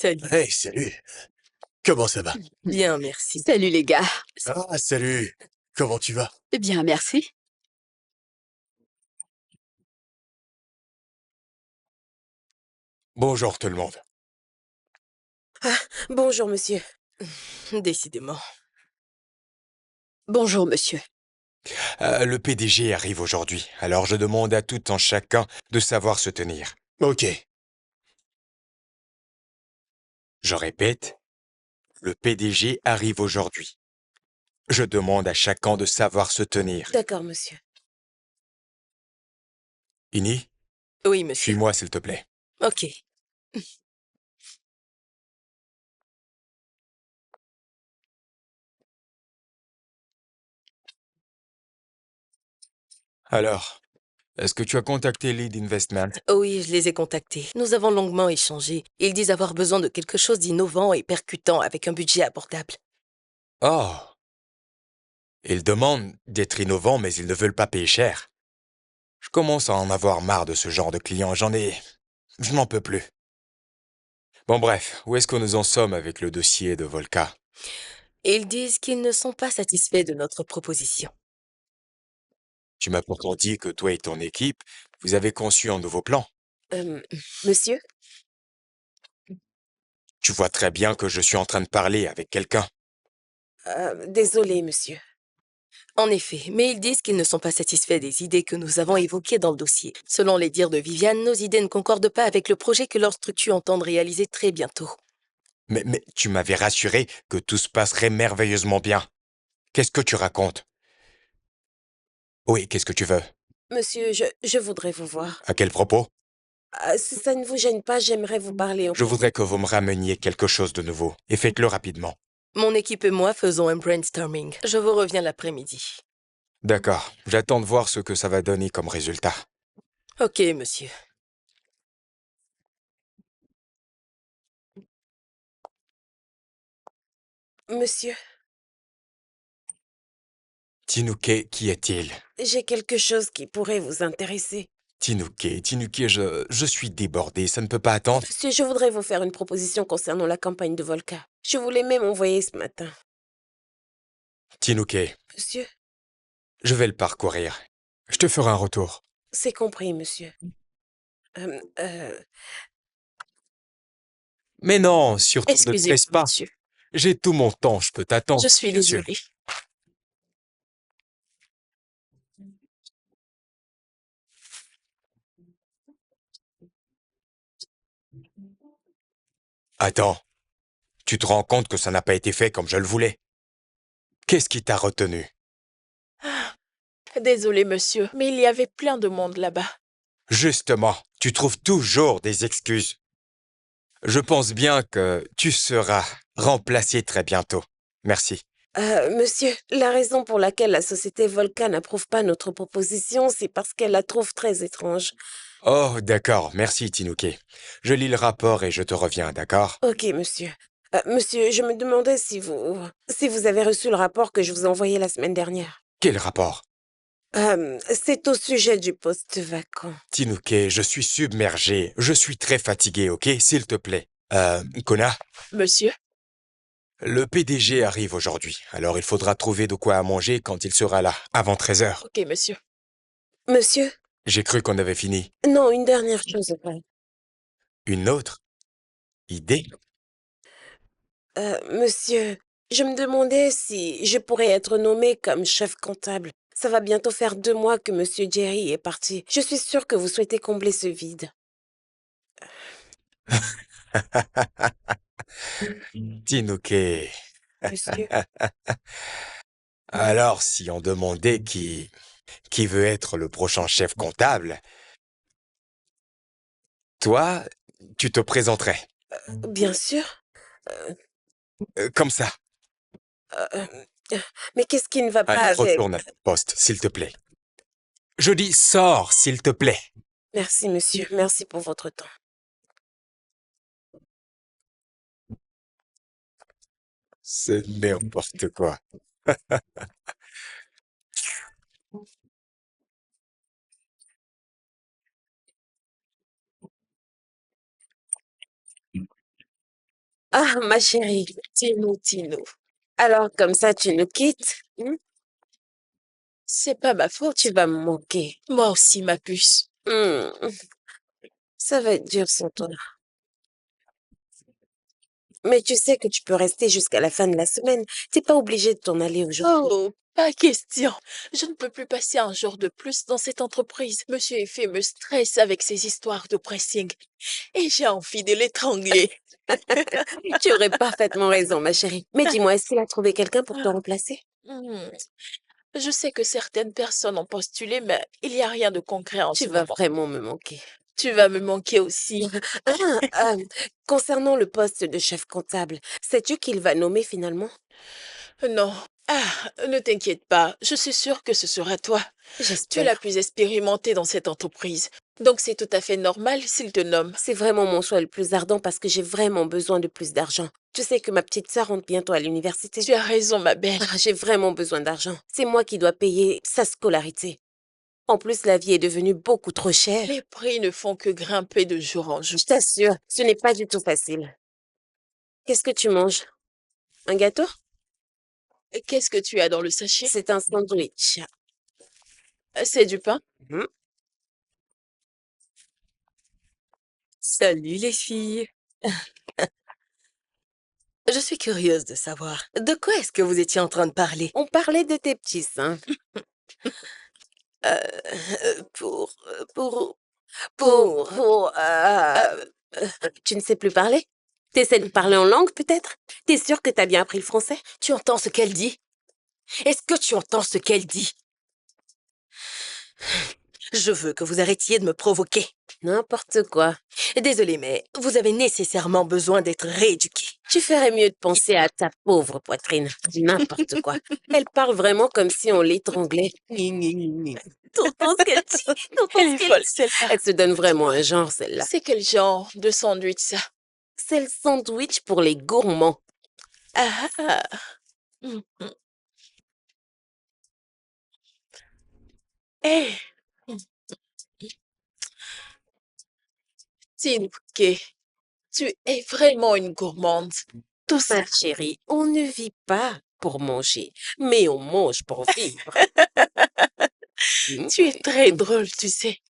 Salut. Hey, salut. Comment ça va? Bien, merci. Salut les gars. Ah, salut. Comment tu vas? Bien, merci. Bonjour tout le monde. Bonjour, monsieur. Décidément. Bonjour, monsieur. Le PDG arrive aujourd'hui, alors je demande à tout un chacun de savoir se tenir. Ok. Je répète, le PDG arrive aujourd'hui. Je demande à chacun de savoir se tenir. D'accord, monsieur. Ini, Oui, monsieur. suis-moi s'il te plaît. Ok. Alors, est-ce que tu as contacté Lead Investment? Oui, je les ai contactés. Nous avons longuement échangé. Ils disent avoir besoin de quelque chose d'innovant et percutant avec un budget abordable. Oh! Ils demandent d'être innovants, mais ils ne veulent pas payer cher. Je commence à en avoir marre de ce genre de clients, Je n'en peux plus. Bon bref, où est-ce que nous en sommes avec le dossier de Volca? Ils disent qu'ils ne sont pas satisfaits de notre proposition. Tu m'as pourtant dit que toi et ton équipe, vous avez conçu un nouveau plan. Euh, Monsieur? Tu vois très bien que je suis en train de parler avec quelqu'un. Désolé, monsieur. En effet, mais ils disent qu'ils ne sont pas satisfaits des idées que nous avons évoquées dans le dossier. Selon les dires de Viviane, nos idées ne concordent pas avec le projet que leur structure entend réaliser très bientôt. Mais tu m'avais rassuré que tout se passerait merveilleusement bien. Qu'est-ce que tu racontes? Oui, qu'est-ce que tu veux? Monsieur, je voudrais vous voir. À quel propos? Si ça ne vous gêne pas, j'aimerais vous parler en Je voudrais que vous me rameniez quelque chose de nouveau, et faites-le rapidement. Mon équipe et moi faisons un brainstorming. Je vous reviens l'après-midi. D'accord, j'attends de voir ce que ça va donner comme résultat. Ok, monsieur. Monsieur, Tinouké, qui est-il? j'ai quelque chose qui pourrait vous intéresser. Tinouké, je suis débordé, ça ne peut pas attendre. Monsieur, je voudrais vous faire une proposition concernant la campagne de Volca. Je vous l'ai même envoyée ce matin. Tinouké, Monsieur, je vais le parcourir. Je te ferai un retour. c'est compris, monsieur. Euh, euh, Mais non, surtout ne te Excusez-moi, presse pas. monsieur. J'ai tout mon temps, je peux t'attendre. Je suis Bien sûr. désolée. Attends, tu te rends compte que ça n'a pas été fait comme je le voulais? Qu'est-ce qui t'a retenu? Désolé, monsieur, mais il y avait plein de monde là-bas. Justement, tu trouves toujours des excuses. Je pense bien que tu seras remplacé très bientôt. Merci. Monsieur, la raison pour laquelle la société Volca n'approuve pas notre proposition, c'est parce qu'elle la trouve très étrange. Oh, d'accord, merci Tinouké. Je lis le rapport et je te reviens, d'accord? Ok, monsieur. Monsieur, je me demandais si vous avez reçu le rapport que je vous ai envoyé la semaine dernière. Quel rapport? C'est au sujet du poste vacant. Tinouké, je suis submergé. Je suis très fatigué, ok? S'il te plaît. Kona, Monsieur, le PDG arrive aujourd'hui, alors il faudra trouver de quoi à manger quand il sera là, avant 13 heures. ok, monsieur. Monsieur? J'ai cru qu'on avait fini. Non, une dernière chose après. Une autre idée? Monsieur, je me demandais si je pourrais être nommé comme chef comptable. Ça va bientôt faire 2 mois que monsieur Jerry est parti. Je suis sûre que vous souhaitez combler ce vide. Tinouké. Monsieur? Alors, si on demandait qui veut être le prochain chef comptable, toi, tu te présenterais. Bien sûr. Euh, Comme ça. euh, euh, mais qu'est-ce qui ne va pas Allez, avec... retourne à ton poste, s'il te plaît. Je dis sors, s'il te plaît. Merci, monsieur. Merci pour votre temps. C'est n'importe quoi. Ah, ma chérie. Tino. Alors, comme ça, tu nous quittes? C'est pas ma faute. Tu vas me manquer. Moi aussi, ma puce. Hmm, Ça va être dur sans toi. Mais tu sais que tu peux rester jusqu'à la fin de la semaine. T'es pas obligé de t'en aller aujourd'hui. Oh, pas question. Je ne peux plus passer un jour de plus dans cette entreprise. Monsieur Effet me stresse avec ses histoires de pressing. Et j'ai envie de l'étrangler. Tu aurais parfaitement raison, ma chérie. Mais dis-moi, est-ce qu'il a trouvé quelqu'un pour te remplacer? Hmm. Je sais que certaines personnes ont postulé, mais il n'y a rien de concret en Tu ce vas moment. vraiment me manquer. Tu vas me manquer aussi. Ah, concernant le poste de chef comptable, sais-tu qu'il va nommer finalement? Non. Ah, ne t'inquiète pas. Je suis sûre que ce sera toi. Tu es la J'espère. plus expérimentée dans cette entreprise. Donc c'est tout à fait normal s'il te nomme. C'est vraiment mon choix le plus ardent parce que j'ai vraiment besoin de plus d'argent. Tu sais que ma petite sœur rentre bientôt à l'université. Tu as raison, ma belle. J'ai vraiment besoin d'argent. C'est moi qui dois payer sa scolarité. En plus, la vie est devenue beaucoup trop chère. Les prix ne font que grimper de jour en jour. Je t'assure, ce n'est pas du tout facile. Qu'est-ce que tu manges? Un gâteau? Qu'est-ce que tu as dans le sachet? C'est un sandwich. C'est du pain? Mhm. Salut les filles. Je suis curieuse de savoir, de quoi est-ce que vous étiez en train de parler? On parlait de tes petits seins. Euh, pour, pour, Pour, pour... pour, tu ne sais plus parler? T'essaies de parler en langue, peut-être? T'es sûre que t'as bien appris le français? Tu entends ce qu'elle dit? Est-ce que tu entends ce qu'elle dit? Je veux que vous arrêtiez de me provoquer. N'importe quoi. Désolée, mais vous avez nécessairement besoin d'être rééduqué. Tu ferais mieux de penser à ta pauvre poitrine. N'importe quoi. Elle parle vraiment comme si on l'étranglait. T'entends ce qu'elle dit? T'entends Elle ce est qu'elle folle, dit? celle-là. Elle se donne vraiment un genre, celle-là. C'est quel genre de sandwich, ça? C'est le sandwich pour les gourmands. Ah, ah. Hum, hum. Eh, Tinouké, tu es vraiment une gourmande. Tout ça. Ma chérie, on ne vit pas pour manger, mais on mange pour vivre. Tu es très drôle, tu sais.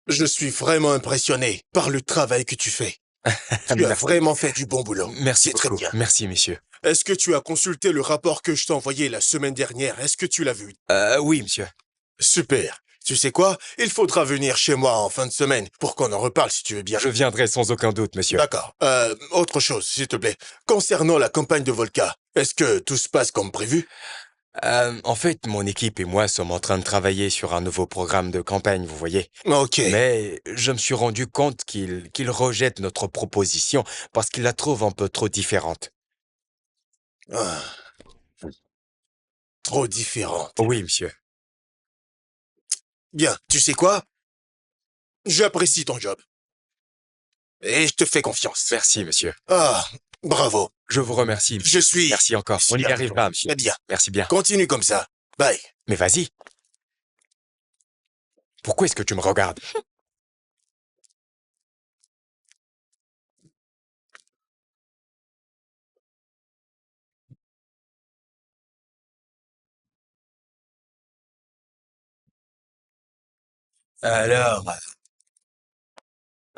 Je suis vraiment impressionné par le travail que tu fais. Tu as Merci. vraiment fait du bon boulot. Merci C'est très beaucoup. bien. Merci, monsieur. Est-ce que tu as consulté le rapport que je t'ai envoyé la semaine dernière? Est-ce que tu l'as vu? Oui, monsieur. Super. Tu sais quoi? Il faudra venir chez moi en fin de semaine pour qu'on en reparle si tu veux bien. Je viendrai sans aucun doute, monsieur. D'accord. Autre chose, s'il te plaît. Concernant la campagne de Volca, est-ce que tout se passe comme prévu? En fait, mon équipe et moi sommes en train de travailler sur un nouveau programme de campagne, vous voyez. Ok. Mais je me suis rendu compte qu'il rejette notre proposition parce qu'il la trouve un peu trop différente. Ah. Trop différente. Oui, monsieur. Bien, tu sais quoi? J'apprécie ton job. Et je te fais confiance. Merci, monsieur. Ah, bravo. Je vous remercie. Je suis... Merci encore. On y fier de arrivera, toi. monsieur. Très bien. Merci bien. Continue comme ça. Bye. Mais vas-y. Pourquoi est-ce que tu me regardes? Alors,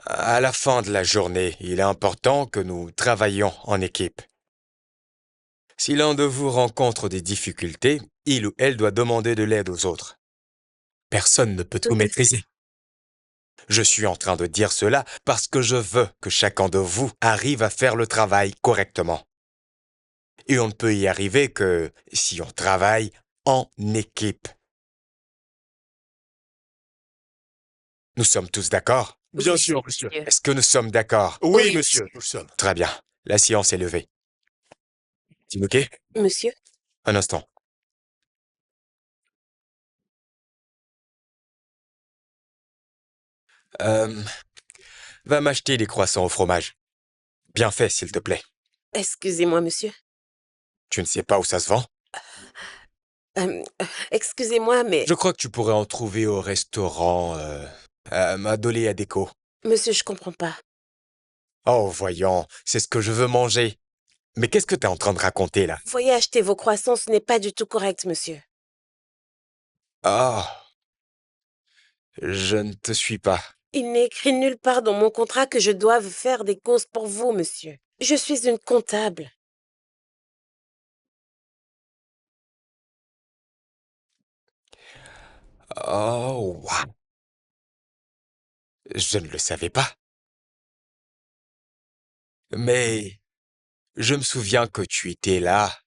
à la fin de la journée, il est important que nous travaillions en équipe. Si l'un de vous rencontre des difficultés, il ou elle doit demander de l'aide aux autres. Personne ne peut tout maîtriser. Je suis en train de dire cela parce que je veux que chacun de vous arrive à faire le travail correctement. Et on ne peut y arriver que si on travaille en équipe. Nous sommes tous d'accord? Bien sûr, monsieur. Est-ce que nous sommes d'accord? Oui, monsieur. Nous sommes. Très bien. La séance est levée. Timoké, Monsieur, un instant. Va m'acheter des croissants au fromage. Bien fait, s'il te plaît. excusez-moi, monsieur. Tu ne sais pas où ça se vend? Excusez-moi, mais... Je crois que tu pourrais en trouver au restaurant Adolé à déco. Monsieur, je comprends pas. Oh, voyons, c'est ce que je veux manger. Mais qu'est-ce que t'es en train de raconter, là? Vous voyez acheter vos croissants, ce n'est pas du tout correct, monsieur. Ah, je ne te suis pas. Il n'est écrit nulle part dans mon contrat que je doive faire des courses pour vous, monsieur. Je suis une comptable. Oh, waouh. Je ne le savais pas. Mais je me souviens que tu étais là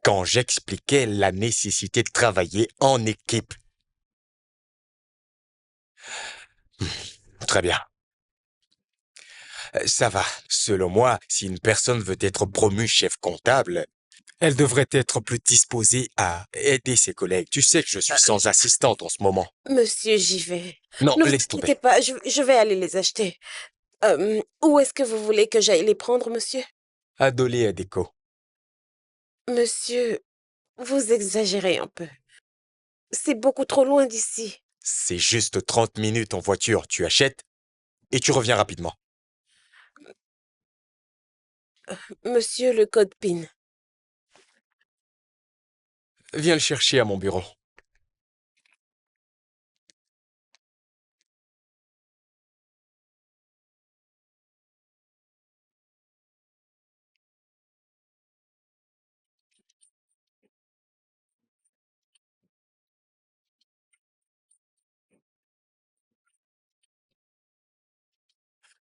quand j'expliquais la nécessité de travailler en équipe. Très bien. Ça va. Selon moi, si une personne veut être promue chef comptable, elle devrait être plus disposée à aider ses collègues. Tu sais que je suis sans assistante en ce moment. Monsieur, j'y vais. Non, Ne vous laisse tomber. inquiétez pas, je vais aller les acheter. Où est-ce que vous voulez que j'aille les prendre, monsieur? Adolé à déco. Monsieur, vous exagérez un peu. C'est beaucoup trop loin d'ici. C'est juste 30 minutes en voiture. Tu achètes et tu reviens rapidement. Monsieur, le code PIN. Viens le chercher à mon bureau.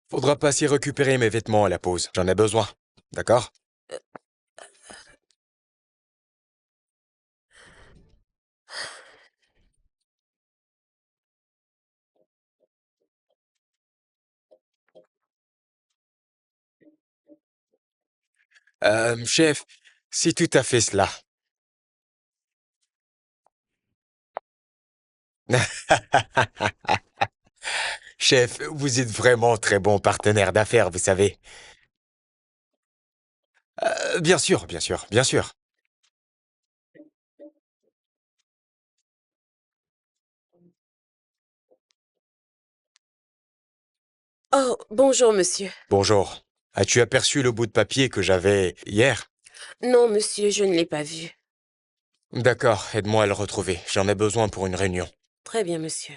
Faudra passer récupérer mes vêtements à la pause. J'en ai besoin. D'accord? Chef, c'est tout à fait cela. Chef, vous êtes vraiment très bon partenaire d'affaires, vous savez. Bien sûr, bien sûr, bien sûr. Oh, bonjour, monsieur. Bonjour. As-tu aperçu le bout de papier que j'avais hier? Non, monsieur, je ne l'ai pas vu. D'accord, aide-moi à le retrouver. J'en ai besoin pour une réunion. Très bien, monsieur.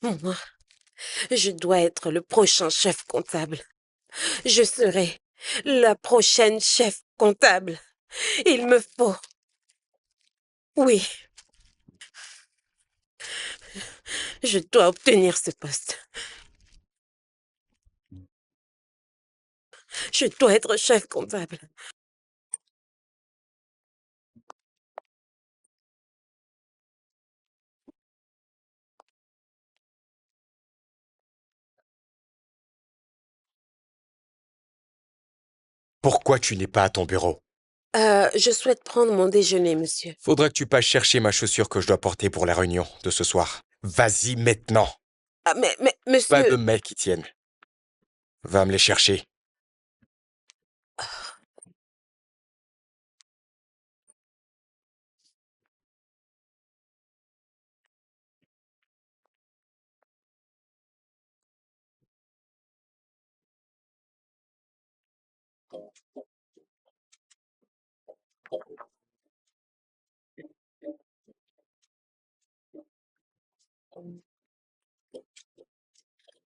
Moi, je dois être le prochain chef comptable. Je serai la prochaine chef comptable. Il me faut. Oui, je dois obtenir ce poste. Je dois être chef comptable. Pourquoi tu n'es pas à ton bureau? Je souhaite prendre mon déjeuner, monsieur. Faudra que tu passes chercher ma chaussure que je dois porter pour la réunion de ce soir. Vas-y maintenant. Ah, mais, Pas de monsieur... mais qui tiennent. Va me les chercher.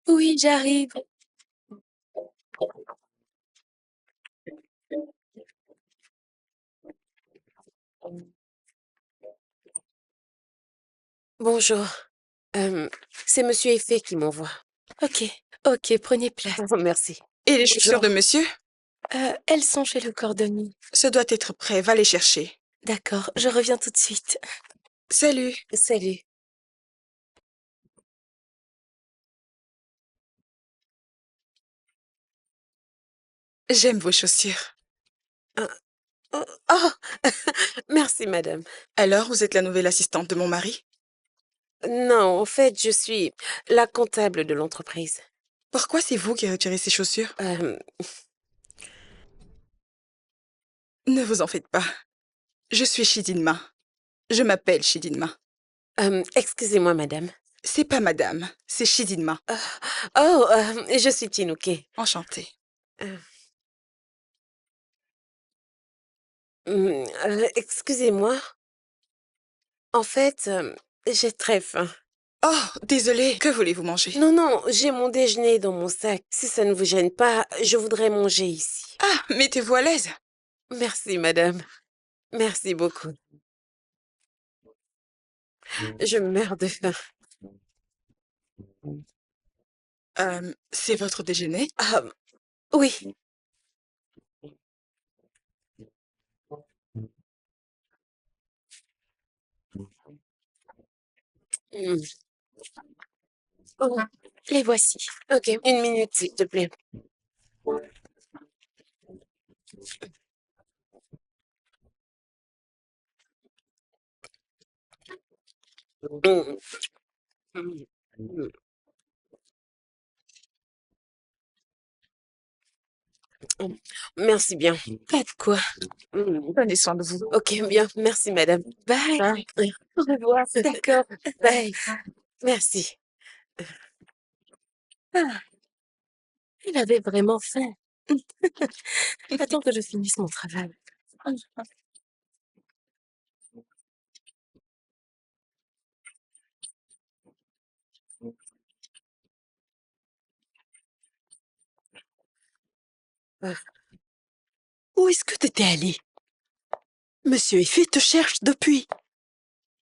Oui, j'arrive. Bonjour. C'est monsieur Effet qui m'envoie. Ok, ok, prenez place. Oh, merci. Et les chaussures de Bonjour. monsieur? Elles sont chez le cordonnier. Ce doit être prêt, va les chercher. D'accord, je reviens tout de suite. Salut. Salut. J'aime vos chaussures. Oh, oh, merci, madame. Alors, vous êtes la nouvelle assistante de mon mari? Non, en fait, je suis la comptable de l'entreprise. Pourquoi c'est vous qui retirez ces chaussures? Euh, Ne vous en faites pas. Je suis Chidinma. Je m'appelle Chidinma. excusez-moi, madame. C'est pas madame, c'est Chidinma. Oh, je suis Tinouké. Enchantée. Excusez-moi. En fait, j'ai très faim. Oh, désolée. Que voulez-vous manger? Non, non, j'ai mon déjeuner dans mon sac. Si ça ne vous gêne pas, je voudrais manger ici. Ah, mettez-vous à l'aise. Merci, madame. Merci beaucoup. Je meurs de faim. C'est votre déjeuner? Ah, oui. Hmm. Oh, Les voici. ok, une minute, s'il te plaît. Hmm. Hmm. Merci bien. Pas de quoi. Hmm. Prenez soin de vous. Ok, bien. Merci, madame. Bye. Bye. Au revoir. D'accord. Bye. Merci. Ah, il avait vraiment faim. Attends que je finisse mon travail. Ah. Où est-ce que t'étais allé? Monsieur Effet te cherche depuis.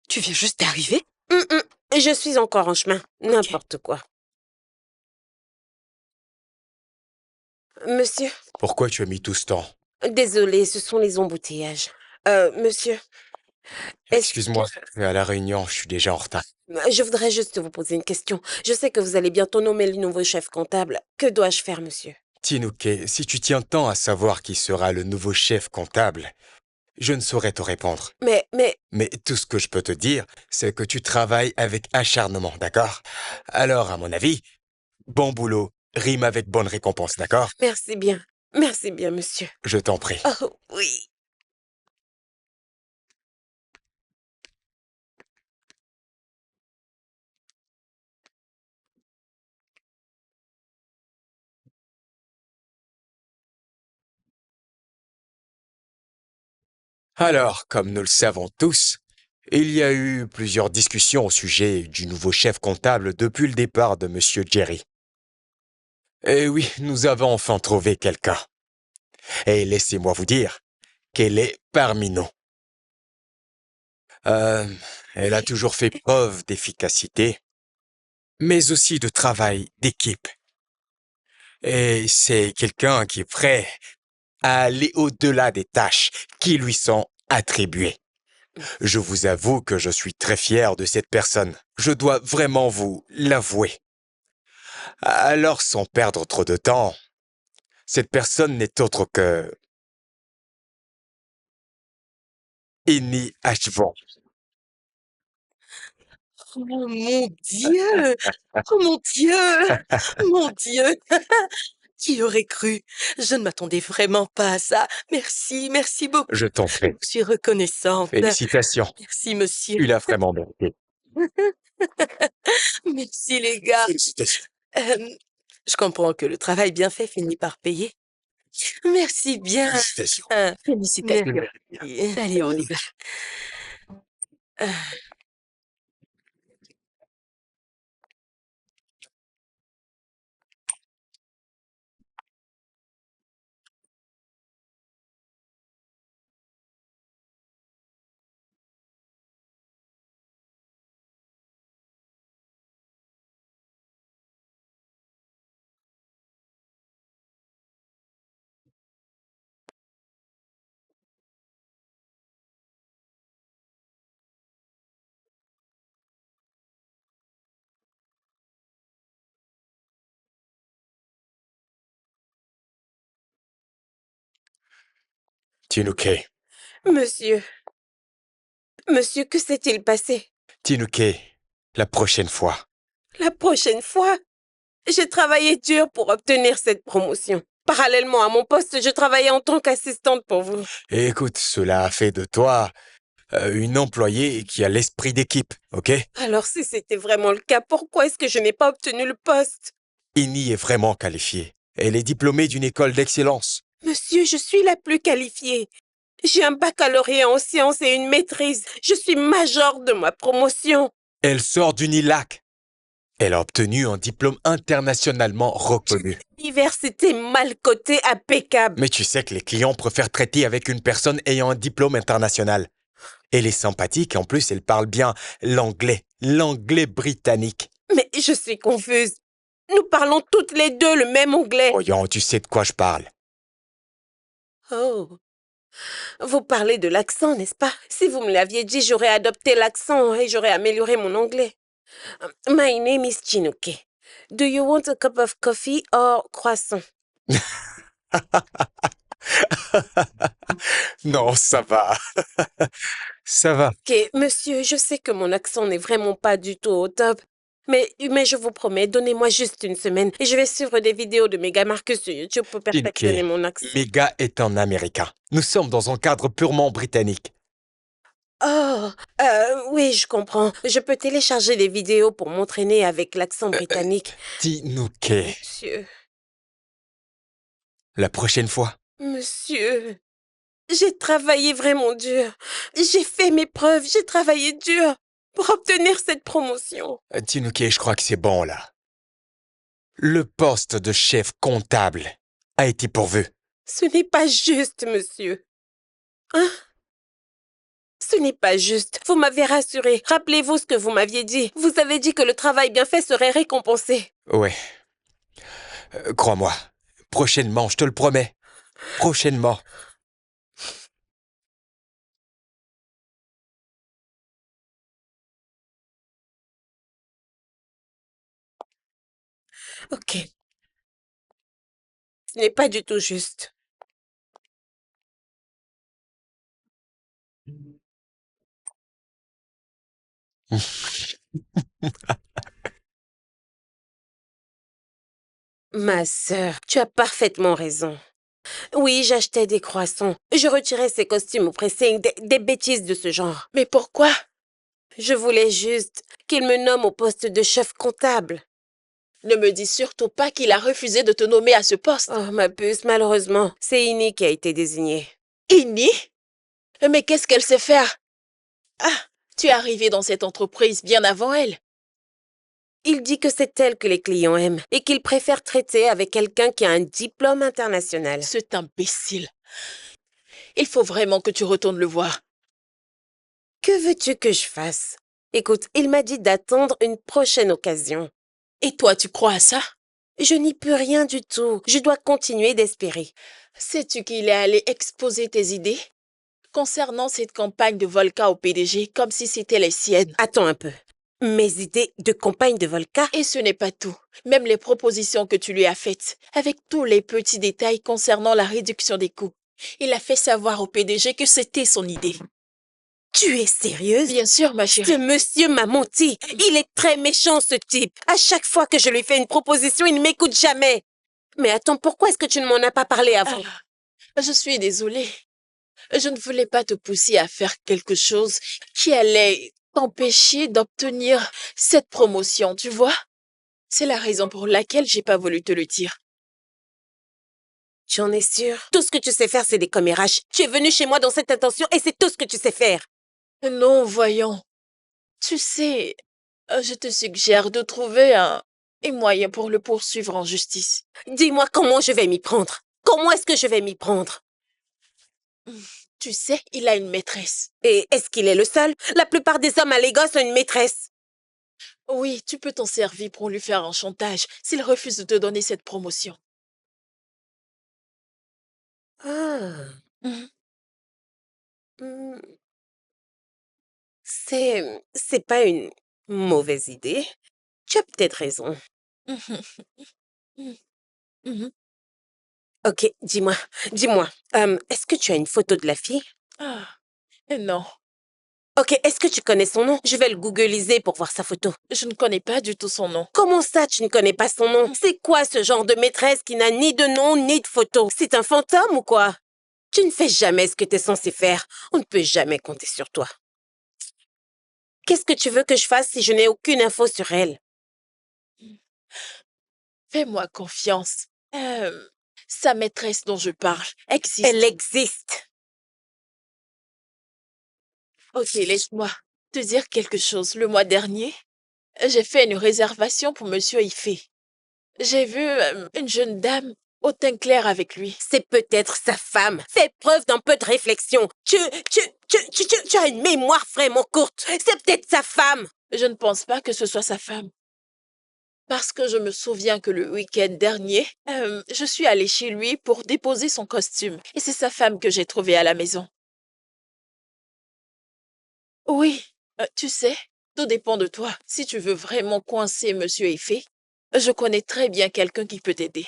Tu viens juste d'arriver? Je suis encore en chemin. N'importe quoi. Monsieur, Pourquoi tu as mis tout ce temps? désolé, ce sont les embouteillages. Monsieur, est-ce Excuse-moi, mais à la réunion, je suis déjà en retard. je voudrais juste vous poser une question. Je sais que vous allez bientôt nommer le nouveau chef comptable. Que dois-je faire, monsieur? Tinouké, si tu tiens tant à savoir qui sera le nouveau chef comptable, je ne saurais te répondre. Mais, Mais tout ce que je peux te dire, c'est que tu travailles avec acharnement, d'accord? Alors, à mon avis, bon boulot rime avec bonne récompense, d'accord? merci bien. Merci bien, monsieur. Je t'en prie. Oh, oui. Alors, comme nous le savons tous, il y a eu plusieurs discussions au sujet du nouveau chef comptable depuis le départ de Monsieur Jerry. Et oui, nous avons enfin trouvé quelqu'un. Et laissez-moi vous dire qu'elle est parmi nous. Euh, Elle a toujours fait preuve d'efficacité, mais aussi de travail d'équipe. Et c'est quelqu'un qui est prêt à aller au-delà des tâches qui lui sont attribuées. Je vous avoue que je suis très fier de cette personne. Je dois vraiment vous l'avouer. Alors, sans perdre trop de temps, cette personne n'est autre que Inni Ashvon. Oh mon Dieu! Oh mon Dieu! Mon Dieu! Qui aurait cru? Je ne m'attendais vraiment pas à ça. Merci, merci beaucoup. Je t'en prie. Je suis reconnaissante. Félicitations. Merci, monsieur. Tu l'as vraiment mérité. Merci, les gars. Félicitations. Je comprends que le travail bien fait finit par payer. Merci bien. Félicitations. Félicitations. Merci. Allez, on y va. Tinuke, Monsieur, monsieur, que s'est-il passé? Tinuke, la prochaine fois. La prochaine fois, j'ai travaillé dur pour obtenir cette promotion. Parallèlement à mon poste, je travaillais en tant qu'assistante pour vous. Écoute, cela a fait de toi une employée qui a l'esprit d'équipe, ok? Alors si c'était vraiment le cas, pourquoi est-ce que je n'ai pas obtenu le poste? Inni est vraiment qualifiée. Elle est diplômée d'une école d'excellence. Monsieur, je suis la plus qualifiée. J'ai un baccalauréat en sciences et une maîtrise. Je suis major de ma promotion. Elle sort d'Unilac. Elle a obtenu un diplôme internationalement reconnu. Université mal cotée, impeccable. Mais tu sais que les clients préfèrent traiter avec une personne ayant un diplôme international. Elle est sympathique et en plus elle parle bien l'anglais britannique. Mais je suis confuse. Nous parlons toutes les deux le même anglais. Voyons, tu sais de quoi je parle. Oh. Vous parlez de l'accent, n'est-ce pas? Si vous me l'aviez dit, j'aurais adopté l'accent et j'aurais amélioré mon anglais. My name is Chinuke. Do you want a cup of coffee or croissant? Non, ça va. Ça va. Ok, monsieur, je sais que mon accent n'est vraiment pas du tout au top. Mais je vous promets, donnez-moi juste une semaine et je vais suivre des vidéos de Mega Marcus sur YouTube pour perfectionner mon accent. Mega est un Américain. Nous sommes dans un cadre purement britannique. Oh, oui, je comprends. Je peux télécharger des vidéos pour m'entraîner avec l'accent britannique. Tinuke, Monsieur, la prochaine fois. monsieur, j'ai travaillé vraiment dur. J'ai fait mes preuves, j'ai travaillé dur pour obtenir cette promotion. Tinuke, je crois que c'est bon là. Le poste de chef comptable a été pourvu. Ce n'est pas juste, monsieur. Hein? Ce n'est pas juste. Vous m'avez rassuré. Rappelez-vous ce que vous m'aviez dit. Vous avez dit que le travail bien fait serait récompensé. Ouais. Crois-moi. Prochainement, je te le promets. Prochainement. Ok. Ce n'est pas du tout juste. Ma sœur, tu as parfaitement raison. Oui, j'achetais des croissants. Je retirais ces costumes au pressing, des bêtises de ce genre. Mais pourquoi? Je voulais juste qu'il me nomme au poste de chef comptable. Ne me dis surtout pas qu'il a refusé de te nommer à ce poste. Oh, ma puce, malheureusement, c'est Ini qui a été désignée. Inni? Mais qu'est-ce qu'elle sait faire? Ah, tu es arrivé dans cette entreprise bien avant elle. Il dit que c'est elle que les clients aiment et qu'il préfère traiter avec quelqu'un qui a un diplôme international. Cet imbécile. Il faut vraiment que tu retournes le voir. Que veux-tu que je fasse? Écoute, il m'a dit d'attendre une prochaine occasion. Et toi, tu crois à ça? Je n'y peux rien du tout. Je dois continuer d'espérer. Sais-tu qu'il est allé exposer tes idées concernant cette campagne de Volca au PDG comme si c'était les siennes? Attends un peu. Mes idées de campagne de Volca? Et ce n'est pas tout. Même les propositions que tu lui as faites, avec tous les petits détails concernant la réduction des coûts. Il a fait savoir au PDG que c'était son idée. Tu es sérieuse? Bien sûr, ma Ce chérie. monsieur m'a menti. Il est très méchant, ce type. À chaque fois que je lui fais une proposition, il ne m'écoute jamais. Mais attends, pourquoi est-ce que tu ne m'en as pas parlé avant? Je suis désolée. Je ne voulais pas te pousser à faire quelque chose qui allait t'empêcher d'obtenir cette promotion, tu vois? C'est la raison pour laquelle j'ai pas voulu te le dire. Tu en es sûre? Tout ce que tu sais faire, c'est des commérages. Tu es venu chez moi dans cette intention et c'est tout ce que tu sais faire. Non, voyons. Tu sais, je te suggère de trouver un moyen pour le poursuivre en justice. Dis-moi comment je vais m'y prendre. Comment est-ce que je vais m'y prendre? Tu sais, il a une maîtresse. Et est-ce qu'il est le seul? La plupart des hommes à Lagos ont une maîtresse. Oui, tu peux t'en servir pour lui faire un chantage s'il refuse de te donner cette promotion. Ah. Mhm. Hmm. C'est pas une mauvaise idée. Tu as peut-être raison. Mhm. Mhm. Mhm. Ok, dis-moi, est-ce que tu as une photo de la fille? Ah, non, Ok, est-ce que tu connais son nom? Je vais le googliser pour voir sa photo. je ne connais pas du tout son nom. Comment ça, tu ne connais pas son nom? C'est quoi ce genre de maîtresse qui n'a ni de nom ni de photo? C'est un fantôme ou quoi? Tu ne fais jamais ce que tu es censé faire. On ne peut jamais compter sur toi. Qu'est-ce que tu veux que je fasse si je n'ai aucune info sur elle? Fais-moi confiance. Sa maîtresse dont je parle existe. Elle existe. Ok, laisse-moi te dire quelque chose. Le mois dernier, j'ai fait une réservation pour Monsieur Iffé. J'ai vu une jeune dame au teint clair avec lui. C'est peut-être sa femme. Fais preuve d'un peu de réflexion. Tu as une mémoire vraiment courte. C'est peut-être sa femme. Je ne pense pas que ce soit sa femme. Parce que je me souviens que le week-end dernier, je suis allée chez lui pour déposer son costume. Et c'est sa femme que j'ai trouvée à la maison. Oui, tu sais, tout dépend de toi. Si tu veux vraiment coincer Monsieur Effet, je connais très bien quelqu'un qui peut t'aider.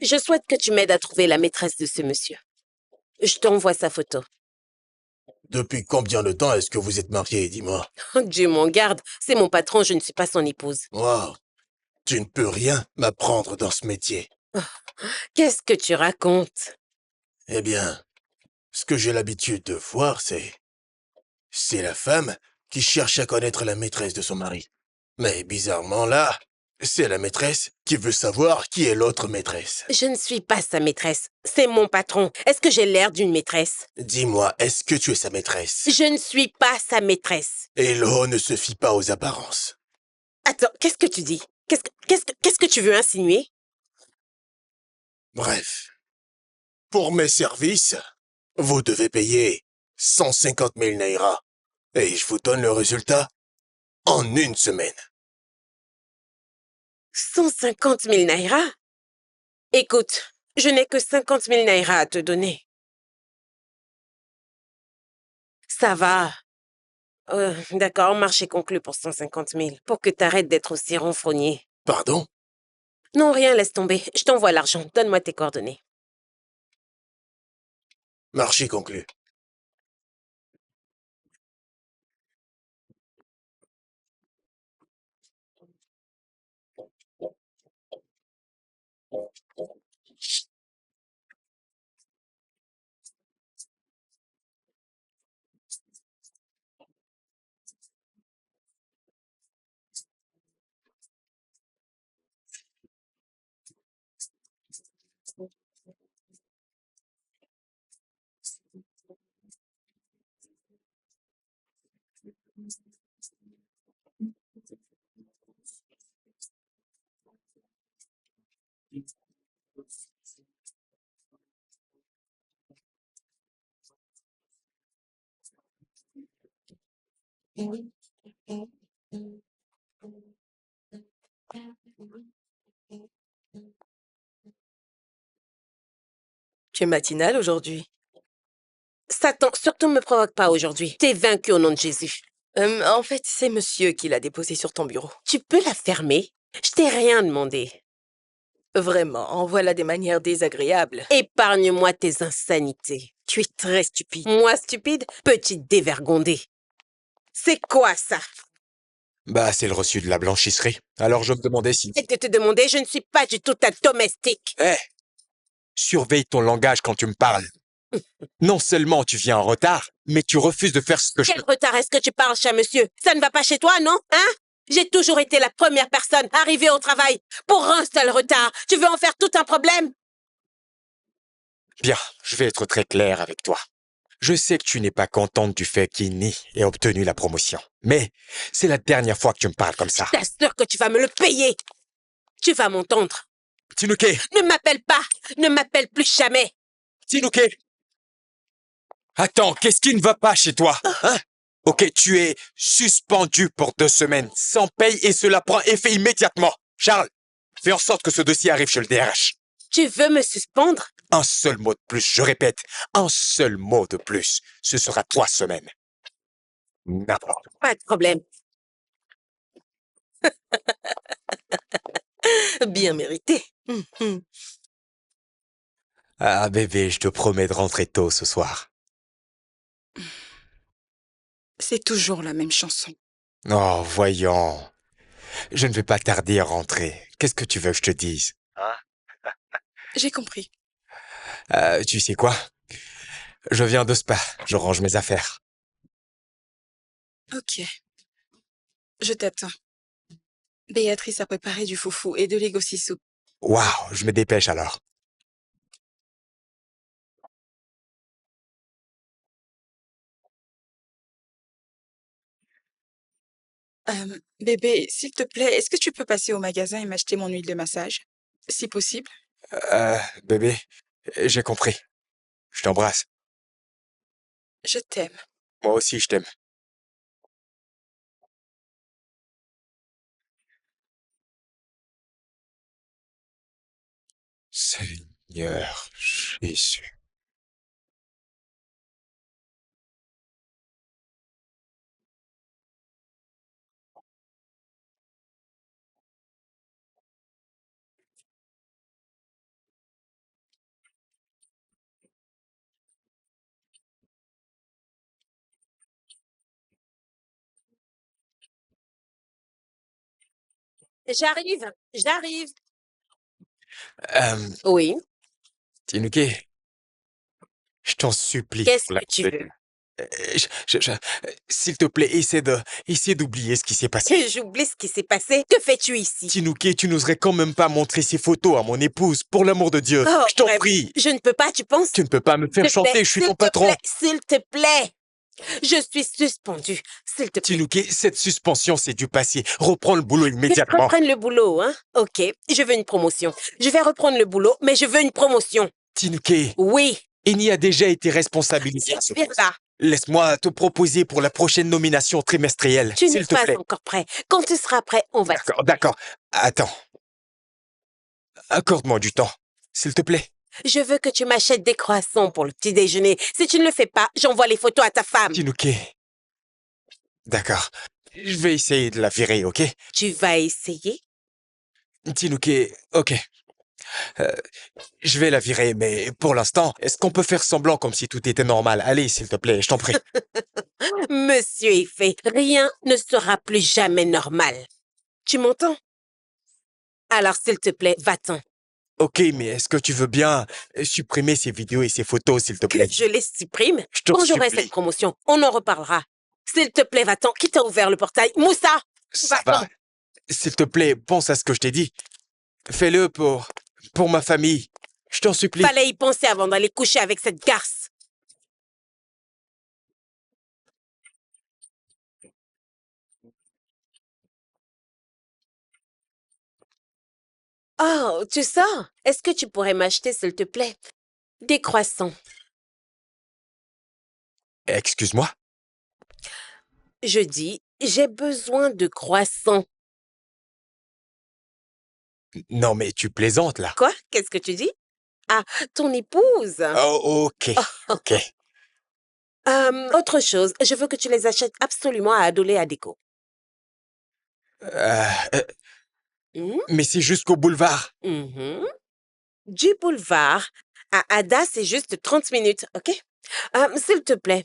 Je souhaite que tu m'aides à trouver la maîtresse de ce monsieur. Je t'envoie sa photo. Depuis combien de temps est-ce que vous êtes mariés, dis-moi? Oh, Dieu m'en garde, c'est mon patron, je ne suis pas son épouse. Wow, tu ne peux rien m'apprendre dans ce métier. Qu'est-ce que tu racontes? Eh bien, ce que j'ai l'habitude de voir, c'est la femme qui cherche à connaître la maîtresse de son mari. Mais bizarrement, là, c'est la maîtresse qui veut savoir qui est l'autre maîtresse. Je ne suis pas sa maîtresse, c'est mon patron. Est-ce que j'ai l'air d'une maîtresse? Dis-moi, est-ce que tu es sa maîtresse? Je ne suis pas sa maîtresse. Et l'eau ne se fie pas aux apparences. Attends, qu'est-ce que tu dis? Qu'est-ce que tu veux insinuer? Bref, pour mes services, vous devez payer 150 000 naira. Et je vous donne le résultat en une semaine. 150 000 naira? Écoute, je n'ai que 50 000 naira à te donner. Ça va. D'accord, marché conclu pour 150 000. Pour que t'arrêtes d'être aussi ronfrogné. Pardon? Non, rien, laisse tomber. Je t'envoie l'argent. Donne-moi tes coordonnées. Marché conclu. Tu es matinale aujourd'hui. Satan, surtout me provoque pas aujourd'hui. T'es vaincu au nom de Jésus. En fait, c'est monsieur qui l'a déposée sur ton bureau. Tu peux la fermer? Je t'ai rien demandé. Vraiment, en voilà des manières désagréables. Épargne-moi tes insanités. Tu es très stupide. Moi, stupide, petite dévergondée. C'est quoi ça? Bah, c'est le reçu de la blanchisserie. Alors je me demandais si... Et de te demander, je ne suis pas du tout ta domestique. Eh, surveille ton langage quand tu me parles. Non seulement tu viens en retard, mais tu refuses de faire ce que je... Quel retard est-ce que tu parles, cher monsieur? Ça ne va pas chez toi, non? Hein? J'ai toujours été la première personne arrivée au travail. Pour un seul retard, tu veux en faire tout un problème? Bien, je vais être très clair avec toi. Je sais que tu n'es pas contente du fait qu'Inni ait obtenu la promotion. Mais c'est la dernière fois que tu me parles comme ça. Je t'assure que tu vas me le payer. Tu vas m'entendre. Tinuke! Ne m'appelle pas. Ne m'appelle plus jamais. Tinuke! Attends, qu'est-ce qui ne va pas chez toi? Hein? Ok, tu es suspendu pour 2 semaines, sans paye, et cela prend effet immédiatement. Charles, fais en sorte que ce dossier arrive chez le DRH. Tu veux me suspendre? Un seul mot de plus, je répète, un seul mot de plus. Ce sera 3 semaines. N'importe. Pas de problème. Bien mérité. Ah, bébé, je te promets de rentrer tôt ce soir. C'est toujours la même chanson. Oh, voyons. Je ne vais pas tarder à rentrer. Qu'est-ce que tu veux que je te dise? J'ai compris. Tu sais quoi? Je viens de Spa. Je range mes affaires. Ok. Je t'attends. Béatrice a préparé du foufou et de l'égosi soupe. Waouh, je me dépêche alors. Bébé, s'il te plaît, est-ce que tu peux passer au magasin et m'acheter mon huile de massage? Si possible. Bébé, j'ai compris. Je t'embrasse. Je t'aime. Moi aussi, je t'aime. Seigneur Jésus. J'arrive. Euh, Oui, Tinuke, je t'en supplie. qu'est-ce Pour la- que tu veux? S'il te plaît, essaie d'oublier ce qui s'est passé. J'oublie ce qui s'est passé. Que fais-tu ici? Tinuke, tu n'oserais quand même pas montrer ces photos à mon épouse, pour l'amour de Dieu. Oh, Je t'en bref, prie. je ne peux pas, tu penses? Tu ne peux pas me faire S'il te plaît, chanter, je suis s'il ton te patron. plaît, s'il te plaît. Je suis suspendue. S'il te plaît. Tinuke, cette suspension, c'est du passé. Reprends le boulot Que je immédiatement. reprenne le boulot, hein? Ok, je veux une promotion. Je vais reprendre le boulot, mais je veux une promotion. Tinuke, Oui, Eni a déjà été responsabilisé à ce viens poste. là. Laisse-moi te proposer pour la prochaine nomination trimestrielle, Tu n'es s'il te pas plaît. encore prêt. Quand tu seras prêt, on va... D'accord. Attends. Accorde-moi du temps, s'il te plaît. Je veux que tu m'achètes des croissants pour le petit déjeuner. Si tu ne le fais pas, j'envoie les photos à ta femme. Tinuke. D'accord. Je vais essayer de la virer, ok? Tu vas essayer? Tinuke, ok. Euh, je vais la virer, mais pour l'instant, est-ce qu'on peut faire semblant comme si tout était normal? Allez, s'il te plaît, je t'en prie. Monsieur Effet, rien ne sera plus jamais normal. Tu m'entends? Alors, s'il te plaît, va-t'en. Ok, mais est-ce que tu veux bien supprimer ces vidéos et ces photos, s'il te Que plaît? je les supprime? Je t'en Quand j'aurai supplie. cette promotion, on en reparlera. S'il te plaît, va-t'en. Qui t'a ouvert le portail? Moussa! Ça Va-t'en. va. S'il te plaît, pense à ce que je t'ai dit. Fais-le pour ma famille. Je t'en supplie. Fallait y penser avant d'aller coucher avec cette garce. Oh, tu sors? Est-ce que tu pourrais m'acheter, s'il te plaît, des croissants? Excuse-moi. Je dis, j'ai besoin de croissants. Non, mais tu plaisantes là. Quoi? Qu'est-ce que tu dis? Ah, ton épouse. Oh, ok. Autre chose, je veux que tu les achètes absolument à Adolé à Déco. Euh, euh, Hmm? mais c'est jusqu'au boulevard. Mhm. Du boulevard à Ada, c'est juste 30 minutes, ok? S'il te plaît,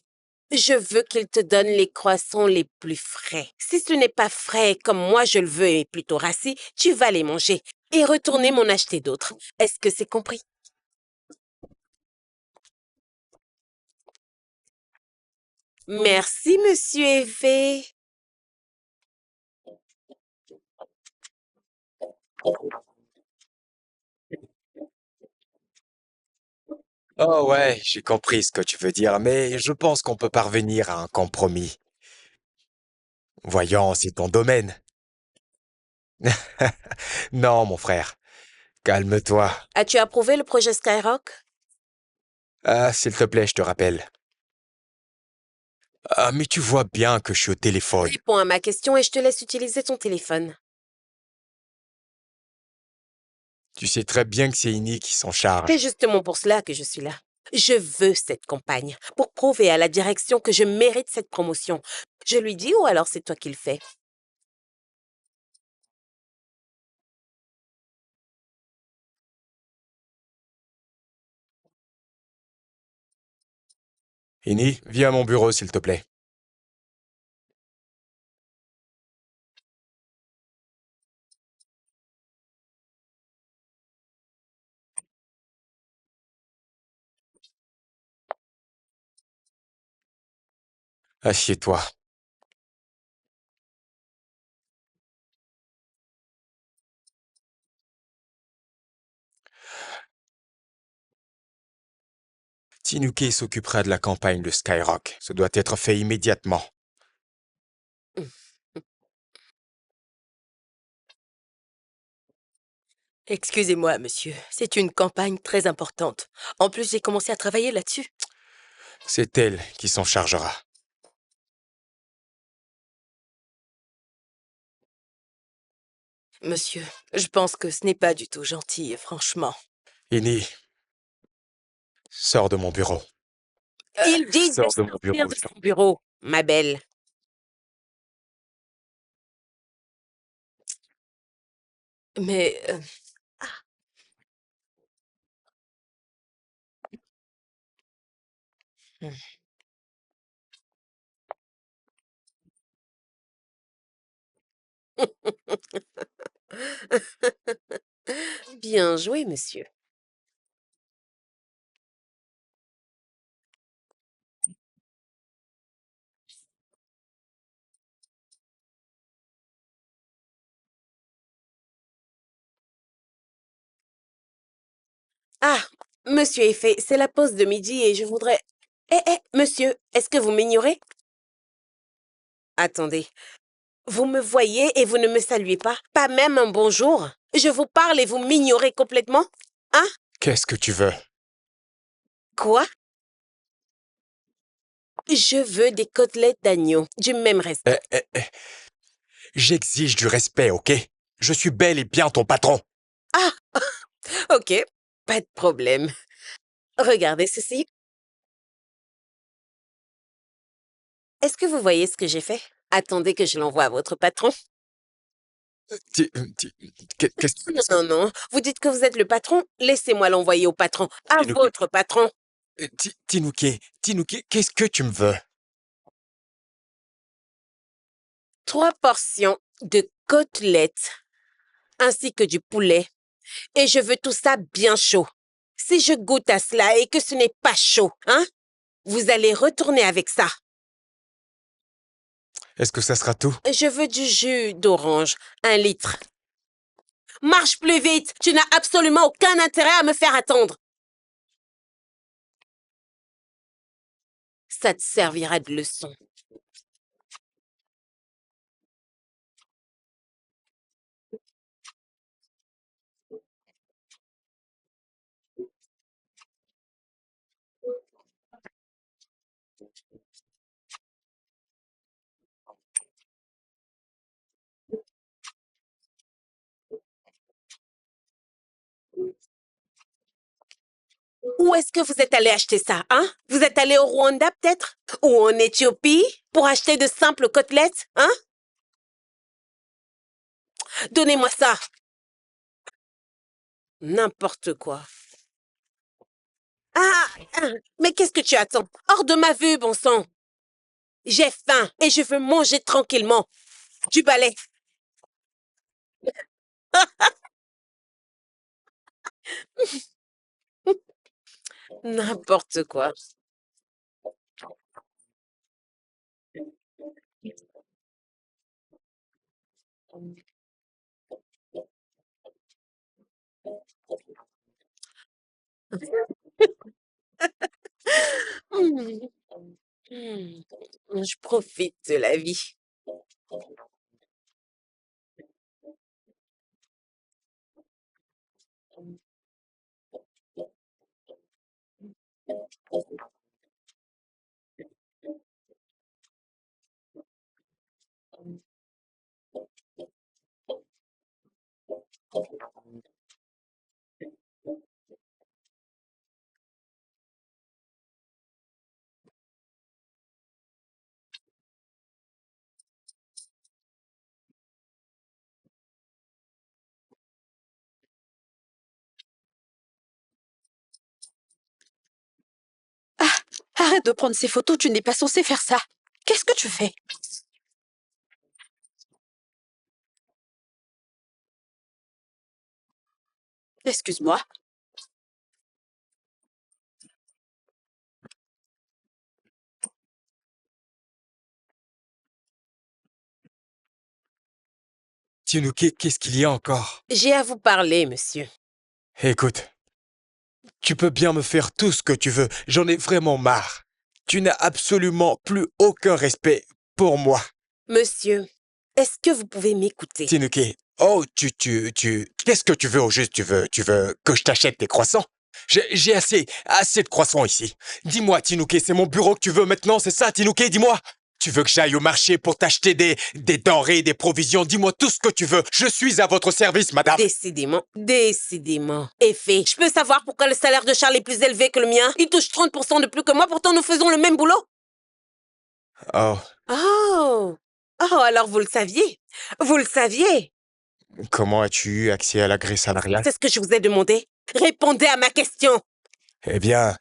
je veux qu'il te donne les croissants les plus frais. Si ce n'est pas frais comme moi je le veux et plutôt rassis, tu vas les manger et retourner m'en acheter d'autres. Est-ce que c'est compris? Merci, monsieur Effet. Oh ouais, j'ai compris ce que tu veux dire, mais je pense qu'on peut parvenir à un compromis. Voyons, c'est ton domaine. Non, mon frère, calme-toi. As-tu approuvé le projet Skyrock? Ah, s'il te plaît, je te rappelle. Ah, mais tu vois bien que je suis au téléphone. Réponds à ma question et je te laisse utiliser ton téléphone. Tu sais très bien que c'est Ini qui s'en charge. C'est justement pour cela que je suis là. Je veux cette campagne pour prouver à la direction que je mérite cette promotion. Je lui dis ou alors c'est toi qui le fais? Ini, viens à mon bureau, s'il te plaît. Assieds-toi. Tinuke s'occupera de la campagne de Skyrock. Ce doit être fait immédiatement. Excusez-moi, monsieur, c'est une campagne très importante. En plus, j'ai commencé à travailler là-dessus. C'est elle qui s'en chargera. Monsieur, je pense que ce n'est pas du tout gentil, franchement. Ini, sors de mon bureau. Il dit de Sors de mon sortir bureau. de son bureau, ma belle. Mais Bien joué, monsieur. Ah, monsieur Effet, c'est la pause de midi et je voudrais... monsieur, est-ce que vous m'ignorez? Attendez, vous me voyez et vous ne me saluez pas? Pas même un bonjour? Je vous parle et vous m'ignorez complètement? Hein? Qu'est-ce que tu veux? Quoi? Je veux des côtelettes d'agneau, du même resto. J'exige du respect, ok? Je suis bel et bien ton patron. Ah, ok, pas de problème. Regardez ceci. Est-ce que vous voyez ce que j'ai fait? Attendez que je l'envoie à votre patron. Qu'est-ce que... Non, non, non. Vous dites que vous êtes le patron? Laissez-moi l'envoyer au patron. À Tinuke. votre patron. Tinuke, qu'est-ce que tu me veux? 3 portions de côtelettes ainsi que du poulet. Et je veux tout ça bien chaud. Si je goûte à cela et que ce n'est pas chaud, hein, vous allez retourner avec ça. Est-ce que ça sera tout? Je veux du jus d'orange, 1 litre. Marche plus vite, tu n'as absolument aucun intérêt à me faire attendre. Ça te servira de leçon. Où est-ce que vous êtes allé acheter ça, hein? Vous êtes allé au Rwanda, peut-être? Ou en Éthiopie? Pour acheter de simples côtelettes, hein? Donnez-moi ça. N'importe quoi. Ah, mais qu'est-ce que tu attends? Hors de ma vue, bon sang. J'ai faim et je veux manger tranquillement. Du balai. N'importe quoi. Hmm. Hmm. Je profite de la vie. Arrête de prendre ces photos, tu n'es pas censé faire ça. Qu'est-ce que tu fais? Excuse-moi. Tinuke, qu'est-ce qu'il y a encore? J'ai à vous parler, monsieur. Écoute, tu peux bien me faire tout ce que tu veux. J'en ai vraiment marre. Tu n'as absolument plus aucun respect pour moi. Monsieur, est-ce que vous pouvez m'écouter? Tinuke, oh, Qu'est-ce que tu veux au juste? Tu veux que je t'achète des croissants? J'ai assez de croissants ici. Dis-moi, Tinuke, c'est mon bureau que tu veux maintenant, c'est ça, Tinuke? Dis-moi. Tu veux que j'aille au marché pour t'acheter des denrées, des provisions? Dis-moi tout ce que tu veux. Je suis à votre service, madame. Décidément. Effet, je peux savoir pourquoi le salaire de Charles est plus élevé que le mien? Il touche 30% de plus que moi, pourtant nous faisons le même boulot. Oh, Alors vous le saviez? Vous le saviez? comment as-tu eu accès à la grille salariale? C'est ce que je vous ai demandé. Répondez à ma question. Eh bien,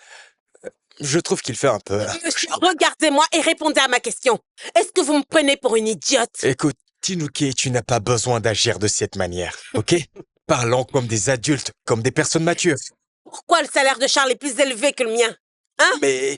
je trouve qu'il fait un peu... Monsieur, regardez-moi et répondez à ma question. Est-ce que vous me prenez pour une idiote? Écoute, Tinuke, tu n'as pas besoin d'agir de cette manière, ok? Parlons comme des adultes, comme des personnes matures. Pourquoi le salaire de Charles est plus élevé que le mien? Hein? Mais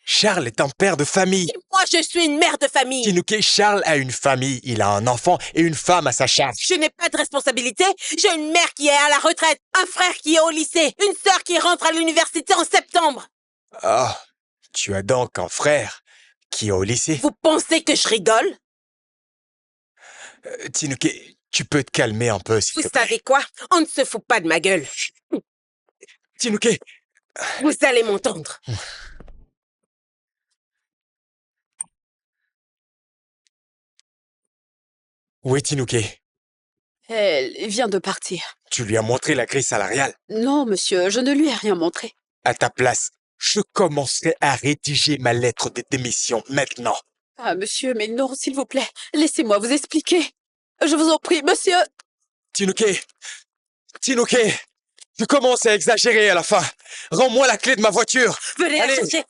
Charles est un père de famille. Et moi, je suis une mère de famille. Tinuke, Charles a une famille. Il a un enfant et une femme à sa charge. Je n'ai pas de responsabilité. J'ai une mère qui est à la retraite, un frère qui est au lycée, une sœur qui rentre à l'université en septembre. Ah, tu as donc un frère qui est au lycée. Vous pensez que je rigole? Tinuke, tu peux te calmer un peu, s'il Vous te plaît. savez quoi? On ne se fout pas de ma gueule. Tinuke, Vous allez m'entendre. oui, Tinuke, Elle vient de partir. tu lui as montré la grille salariale. Non, monsieur, je ne lui ai rien montré. À ta place, je commencerai à rédiger ma lettre de démission maintenant. Ah, monsieur, mais non, s'il vous plaît. Laissez-moi vous expliquer. Je vous en prie, monsieur. Tinuke, tu commences à exagérer à la fin. Rends-moi la clé de ma voiture. Venez Allez. la chercher.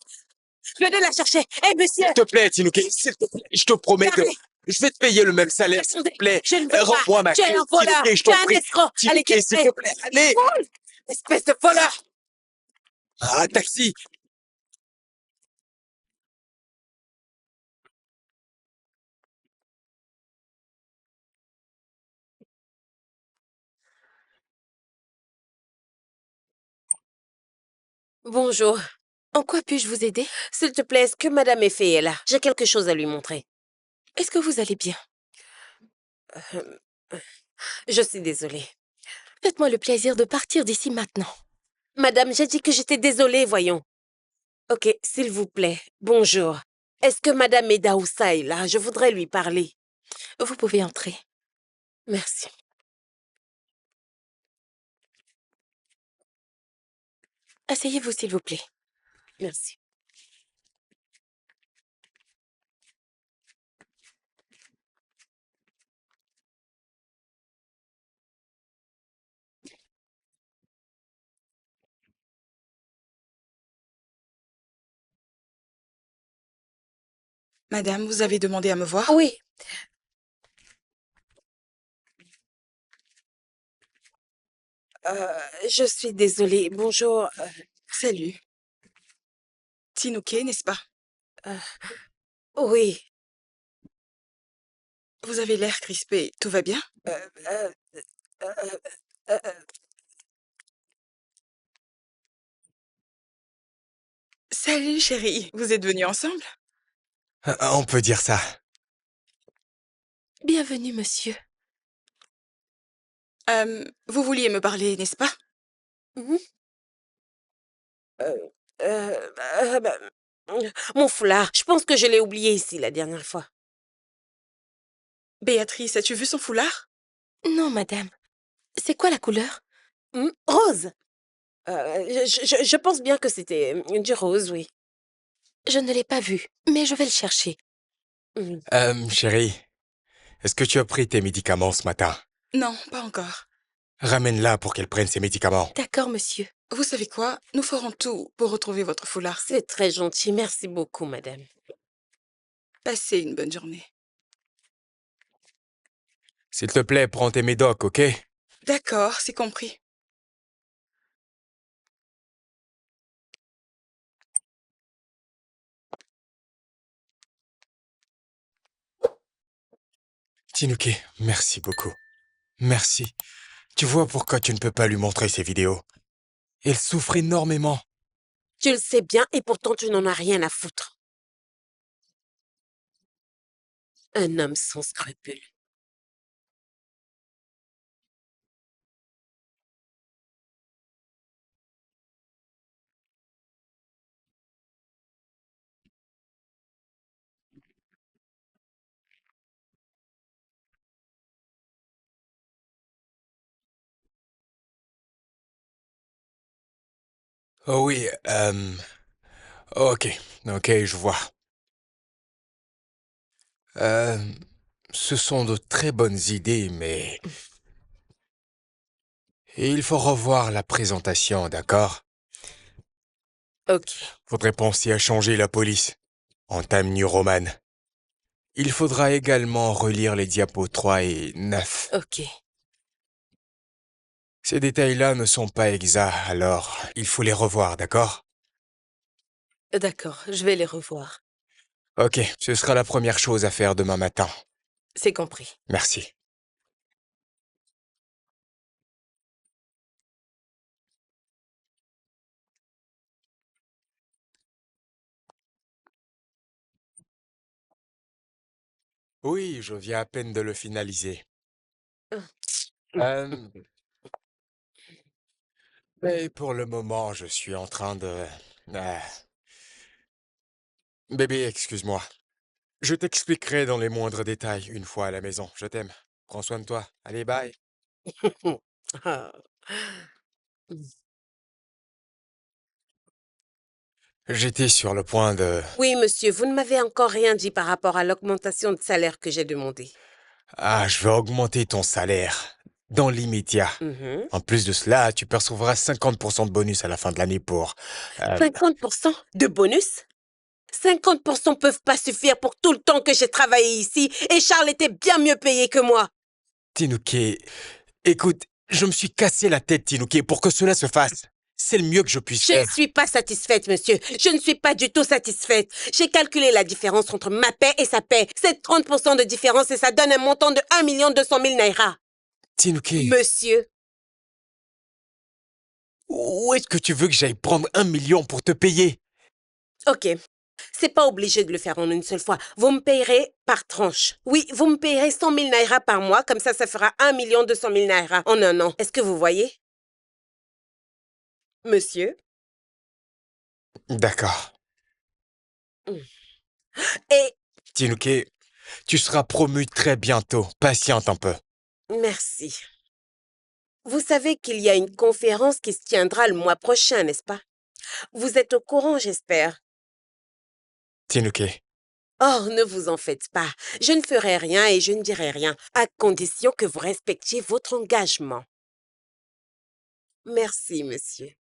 Venez la chercher. Hé, monsieur. S'il te plaît, Tinuke, s'il te plaît, je te promets que Arrête. je vais te payer le même salaire, s'il te plaît. Je ne veux pas. Rends-moi ma Tu es clé, un voleur. Tinuke, je Tu es t'en un prie. escroc. Allez, Tinuke, s'il te plaît, allez. Vole, espèce de voleur. Ah, taxi. Bonjour. En quoi puis-je vous aider? S'il te plaît, est-ce que Madame Effet est là? J'ai quelque chose à lui montrer. Est-ce que vous allez bien? Je suis désolée. Faites-moi le plaisir de partir d'ici maintenant. Madame, j'ai dit que j'étais désolée, voyons. Ok, s'il vous plaît, bonjour. Est-ce que Madame Edaoussa est là? Je voudrais lui parler. Vous pouvez entrer. Merci. Asseyez-vous, s'il vous plaît. Merci. Madame, vous avez demandé à me voir? Oui. Je suis désolée. Bonjour. Salut. Tinuke, n'est-ce pas? Oui. Vous avez l'air crispé. Tout va bien? Euh, euh, euh, Salut, chérie. Vous êtes venus ensemble? On peut dire ça. Bienvenue, monsieur. Vous vouliez me parler, n'est-ce pas? mhm. Bah, mon foulard. Je pense que je l'ai oublié ici la dernière fois. Béatrice, as-tu vu son foulard? Non, madame. C'est quoi la couleur? Rose. Je pense bien que c'était du rose, oui. Je ne l'ai pas vu, mais je vais le chercher. Chérie, est-ce que tu as pris tes médicaments ce matin? Non, pas encore. Ramène-la pour qu'elle prenne ses médicaments. D'accord, monsieur. Vous savez quoi? Nous ferons tout pour retrouver votre foulard. C'est très gentil. Merci beaucoup, madame. Passez une bonne journée. S'il te plaît, prends tes médocs, ok? D'accord, c'est compris. Tinuke, merci beaucoup. Merci. Tu vois pourquoi tu ne peux pas lui montrer ces vidéos? Elle souffre énormément. Tu le sais bien et pourtant tu n'en as rien à foutre. Un homme sans scrupules. Oh oui, ok, ok, je vois. Euh, Ce sont de très bonnes idées, mais il faut revoir la présentation, d'accord? Ok, Faudrait penser à changer la police en Time New Roman. Il faudra également relire les diapos 3 et 9. ok. Ces détails-là ne sont pas exacts, alors il faut les revoir, d'accord? D'accord, je vais les revoir. Ok, ce sera la première chose à faire demain matin. C'est compris. Merci. Oui, je viens à peine de le finaliser. Euh, mais pour le moment, je suis en train de... euh, Bébé, excuse-moi. Je t'expliquerai dans les moindres détails une fois à la maison. Je t'aime. Prends soin de toi. Allez, bye. Ah. J'étais sur le point de... Oui, monsieur, vous ne m'avez encore rien dit par rapport à l'augmentation de salaire que j'ai demandé. Ah, je vais augmenter ton salaire. Dans l'immédiat. Mhm. En plus de cela, tu percevras 50% de bonus à la fin de l'année pour... euh, 50% de bonus? 50% peuvent pas suffire pour tout le temps que j'ai travaillé ici et Charles était bien mieux payé que moi. Tinuke, écoute, je me suis cassé la tête, Tinuke, pour que cela se fasse. C'est le mieux que je puisse Je ne faire. suis pas satisfaite, monsieur. Je ne suis pas du tout satisfaite. J'ai calculé la différence entre ma paie et sa paie. C'est 30% de différence et ça donne un montant de 1 200 000 naira. Tinuke, Monsieur, où est-ce que tu veux que j'aille prendre 1 million pour te payer? ok. C'est pas obligé de le faire en une seule fois. Vous me payerez par tranche. Oui, vous me payerez 100 000 naira par mois. Comme ça fera 1 200 000 naira en un an. Est-ce que vous voyez? Monsieur? D'accord. Et Tinuke, tu seras promu très bientôt. Patiente un peu. merci. Vous savez qu'il y a une conférence qui se tiendra le mois prochain, n'est-ce pas? Vous êtes au courant, j'espère. Tinuke, Oh, ne vous en faites pas. Je ne ferai rien et je ne dirai rien, à condition que vous respectiez votre engagement. Merci, monsieur.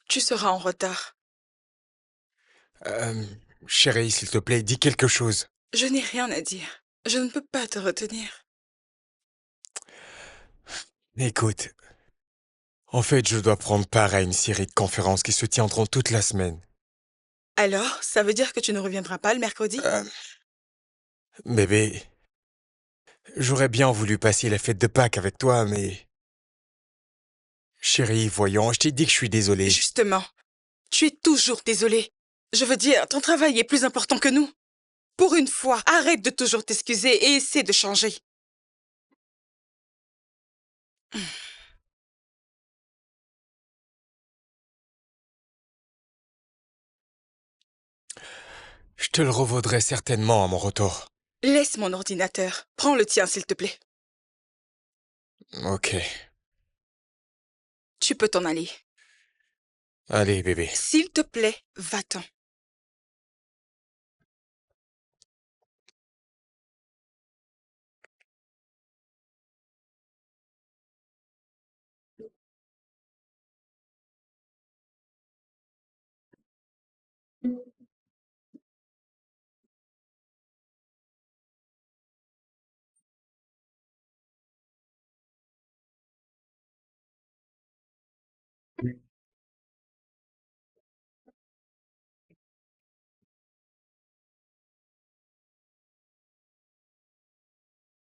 Tu seras en retard. euh, chérie, s'il te plaît, dis quelque chose. Je n'ai rien à dire. Je ne peux pas te retenir. Écoute, en fait, je dois prendre part à une série de conférences qui se tiendront toute la semaine. Alors, ça veut dire que tu ne reviendras pas le mercredi? Euh, Bébé, j'aurais bien voulu passer la fête de Pâques avec toi, mais... Chérie, voyons, je t'ai dit que je suis désolé. Justement, tu es toujours désolé. Je veux dire, ton travail est plus important que nous. Pour une fois, arrête de toujours t'excuser et essaie de changer. Je te le revaudrai certainement à mon retour. Laisse mon ordinateur. Prends le tien, s'il te plaît. Ok. Tu peux t'en aller. Allez, bébé. S'il te plaît, va-t'en.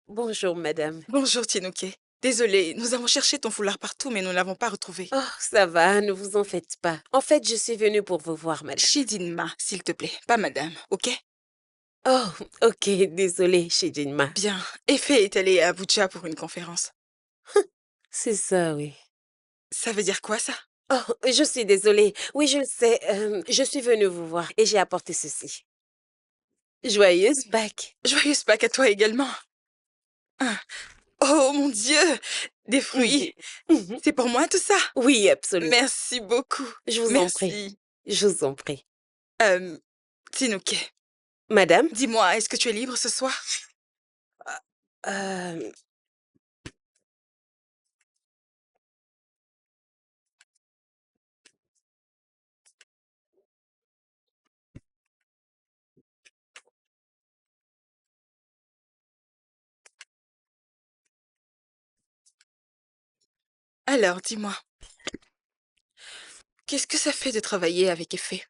Bonjour, madame. Bonjour, Tinuke. Désolée, nous avons cherché ton foulard partout, mais nous ne l'avons pas retrouvé. Oh, ça va, ne vous en faites pas. En fait, je suis venue pour vous voir, madame. Chidinma, s'il te plaît, pas madame, ok? Oh, ok, désolée, Chidinma. Bien. Effie est allée à Abuja pour une conférence. C'est ça, oui. Ça veut dire quoi, ça? Oh, je suis désolée. Oui, je le sais. Je suis venue vous voir et j'ai apporté ceci. Joyeuse Pâques. Joyeuse Pâques à toi également. Ah. Oh, mon Dieu! Des fruits. Mhm. C'est pour moi, tout ça? Oui, absolument. Merci beaucoup. Je vous en prie. Merci. Je vous en prie. Tinuke, Madame? dis-moi, est-ce que tu es libre ce soir? Euh, Alors, dis-moi, qu'est-ce que ça fait de travailler avec Effet?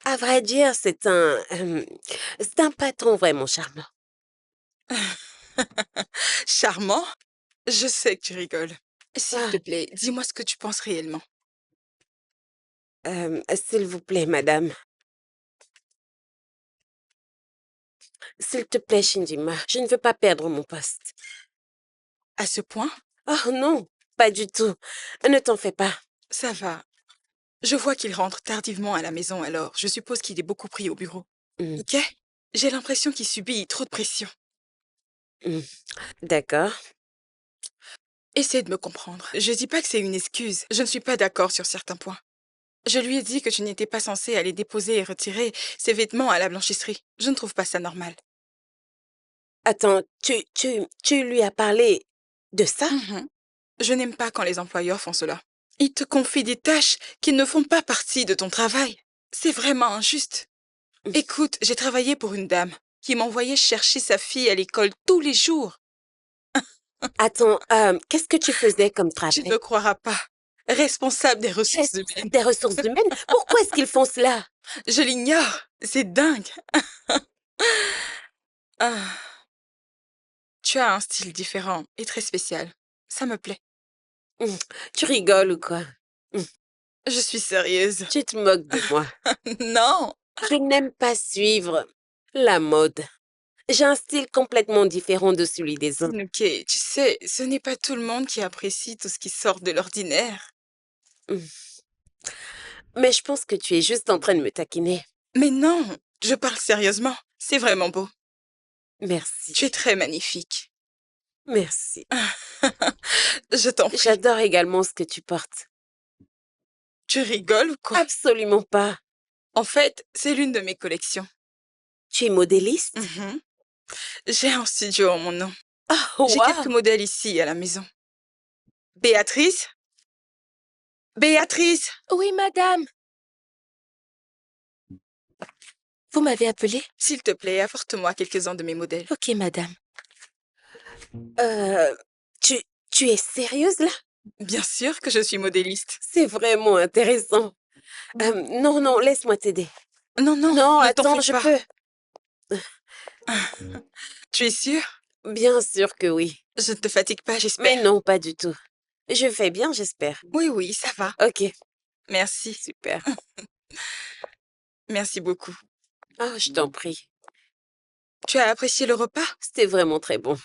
à vrai dire, c'est un patron vraiment charmant. Charmant? Je sais que tu rigoles. S'il Ah, te plaît, dis-moi ce que tu penses réellement. s'il vous plaît, madame. S'il te plaît, Shinjima, je ne veux pas perdre mon poste. À ce point? Oh non, pas du tout. Ne t'en fais pas. Ça va. Je vois qu'il rentre tardivement à la maison, alors je suppose qu'il est beaucoup pris au bureau. Mm, Ok? J'ai l'impression qu'il subit trop de pression. mm. D'accord. Essaie de me comprendre. Je dis pas que c'est une excuse. Je ne suis pas d'accord sur certains points. Je lui ai dit que tu n'étais pas censé aller déposer et retirer ses vêtements à la blanchisserie. Je ne trouve pas ça normal. Attends, tu lui as parlé de ça? Mhm. Je n'aime pas quand les employeurs font cela. Ils te confient des tâches qui ne font pas partie de ton travail. C'est vraiment injuste. Mm. Écoute, j'ai travaillé pour une dame qui m'envoyait chercher sa fille à l'école tous les jours. Attends, qu'est-ce que tu faisais comme Tu travail? ne croiras pas. Responsable des ressources Responsable humaines. des ressources humaines? Pourquoi est-ce qu'ils font cela? Je l'ignore. C'est dingue. Ah, tu as un style différent et très spécial. Ça me plaît. Mm. Tu rigoles ou quoi? Mm. Je suis sérieuse. Tu te moques de moi. Non. Je n'aime pas suivre la mode. J'ai un style complètement différent de celui des autres. Ok, tu sais, ce n'est pas tout le monde qui apprécie tout ce qui sort de l'ordinaire. Mm. Mais je pense que tu es juste en train de me taquiner. Mais non, je parle sérieusement. C'est vraiment beau. Merci. Tu es très magnifique. Merci. Je t'en prie. J'adore également ce que tu portes. Tu rigoles ou quoi? Absolument pas. En fait, c'est l'une de mes collections. Tu es modéliste? Mhm. J'ai un studio en mon nom. Oh, J'ai quelques waouh! modèles ici à la maison. Béatrice? Béatrice? Oui, madame. Vous m'avez appelé? S'il te plaît, apporte-moi quelques-uns de mes modèles. Ok, madame. Euh, tu es sérieuse là? Bien sûr que je suis modéliste. C'est vraiment intéressant. Non, non, laisse-moi t'aider. Non, non, Non, ne t'en attends, fais je pas. peux. Tu es sûre? Bien sûr que oui. Je ne te fatigue pas, Mais j'espère. non, pas du tout. Je fais bien, j'espère. Oui, oui, ça va. Ok, Merci. super. Merci beaucoup. Oh, je t'en prie. Tu as apprécié le repas? C'était vraiment très bon.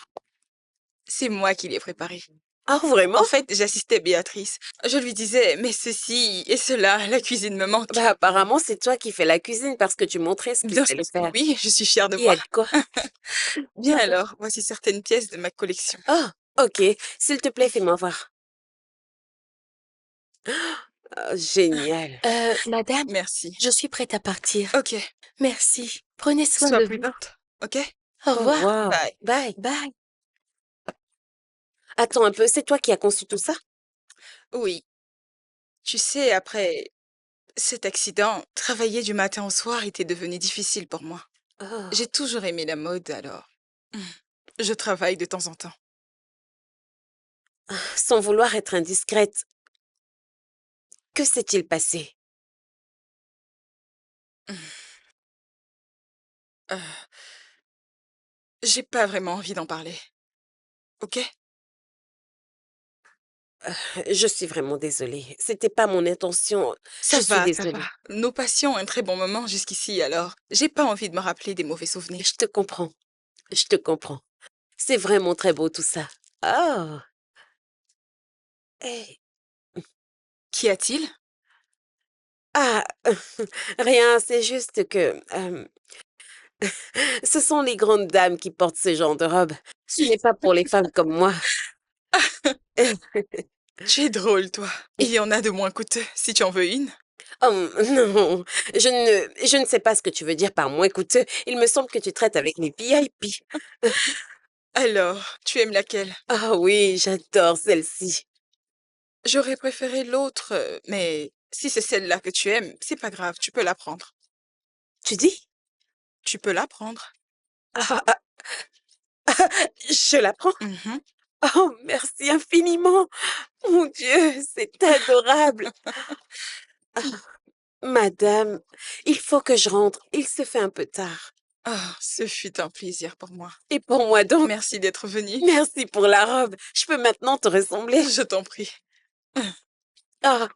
C'est moi qui l'ai préparé. Ah, vraiment? En fait, j'assistais Béatrice. Je lui disais, mais ceci et cela, la cuisine me manque. Bah, apparemment, c'est toi qui fais la cuisine parce que tu montrais ce qu'il Bien sûr, fallait faire. oui, je suis fière de Il y moi. a de quoi? Bien alors, voici certaines pièces de ma collection. Oh, ok. S'il te plaît, fais-moi voir. Oh, génial. Madame, Merci. je suis prête à partir. Ok, Merci. Prenez soin sois de vous. prudente. Ok, Au Au revoir. revoir. bye. Bye. Bye. Attends un peu, c'est toi qui as conçu tout ça? Oui, tu sais, après cet accident, travailler du matin au soir était devenu difficile pour moi. Oh. J'ai toujours aimé la mode, alors je travaille de temps en temps. Sans vouloir être indiscrète, que s'est-il passé? Euh, j'ai pas vraiment envie d'en parler. Ok? Je suis vraiment désolée. C'était pas mon intention. Je Ça suis va, ça va. désolée. Nous passions un très bon moment jusqu'ici, alors j'ai pas envie de me rappeler des mauvais souvenirs. Je te comprends. Je te comprends. C'est vraiment très beau tout ça. Oh. Eh. Qu'y a-t-il? Ah, rien, c'est juste que ce sont les grandes dames qui portent ce genre de robe. Ce n'est pas pour les femmes comme moi. Tu es drôle, toi. Il y en a de moins coûteux, si tu en veux une. Oh non, je ne sais pas ce que tu veux dire par moins coûteux. Il me semble que tu traites avec les VIP. Alors, tu aimes laquelle? Ah oui, j'adore celle-ci. J'aurais préféré l'autre, mais si c'est celle-là que tu aimes, c'est pas grave, tu peux la prendre. Tu dis? Tu peux la prendre. Ah, ah, je la prends. Mhm. Oh, merci infiniment. Mon Dieu, c'est adorable. Ah, madame, il faut que je rentre. Il se fait un peu tard. Ah, ce fut un plaisir pour moi. Et pour moi donc, Merci d'être venu. merci pour la robe. Je peux maintenant te ressembler. Je t'en prie. Ah,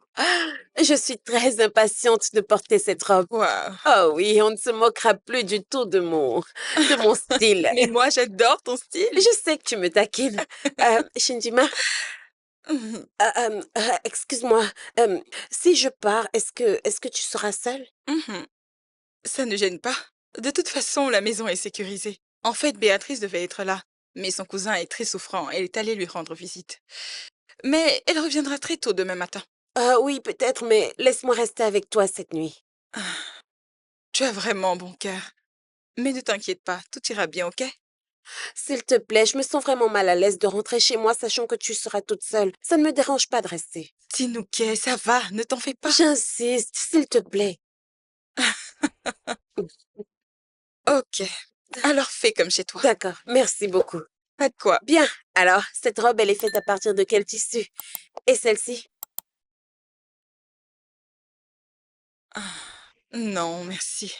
je suis très impatiente de porter cette robe. Waouh. Oh oui, on ne se moquera plus du tout de mon style. Mais moi, j'adore ton style. Je sais que tu me taquines. Shinjima, Mhm. excuse-moi. Si je pars, est-ce que tu seras seule? Mhm. Ça ne gêne pas. De toute façon, la maison est sécurisée. En fait, Béatrice devait être là, mais son cousin est très souffrant. Elle est allée lui rendre visite. Mais elle reviendra très tôt demain matin. Ah oui, peut-être, mais laisse-moi rester avec toi cette nuit. Ah, tu as vraiment bon cœur. Mais ne t'inquiète pas, tout ira bien, ok? S'il te plaît, je me sens vraiment mal à l'aise de rentrer chez moi sachant que tu seras toute seule. Ça ne me dérange pas de rester. Tinouké, ça va, ne t'en fais pas. J'insiste, s'il te plaît. Ok, alors fais comme chez toi. D'accord, merci beaucoup. Pas de quoi. Bien, alors, cette robe, elle est faite à partir de quel tissu? Et celle-ci? Ah, non, merci.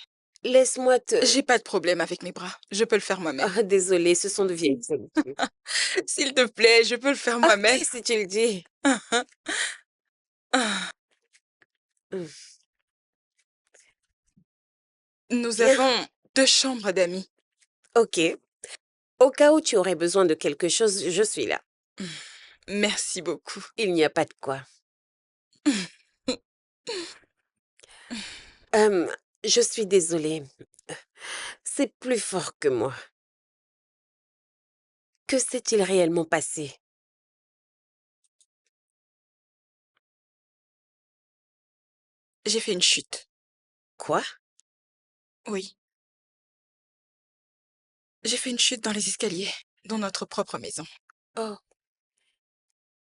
Laisse-moi te... J'ai pas de problème avec mes bras. Je peux le faire moi-même. Ah, désolée, ce sont de vieilles habitudes. S'il te plaît, je peux le faire moi-même. Ok, si tu le dis. Ah, Hum, nous Bien, avons 2 chambres d'amis. ok. Au cas où tu aurais besoin de quelque chose, je suis là. Merci beaucoup. Il n'y a pas de quoi. Euh, je suis désolée. C'est plus fort que moi. Que s'est-il réellement passé? J'ai fait une chute. Quoi? Oui, j'ai fait une chute dans les escaliers, dans notre propre maison. Oh,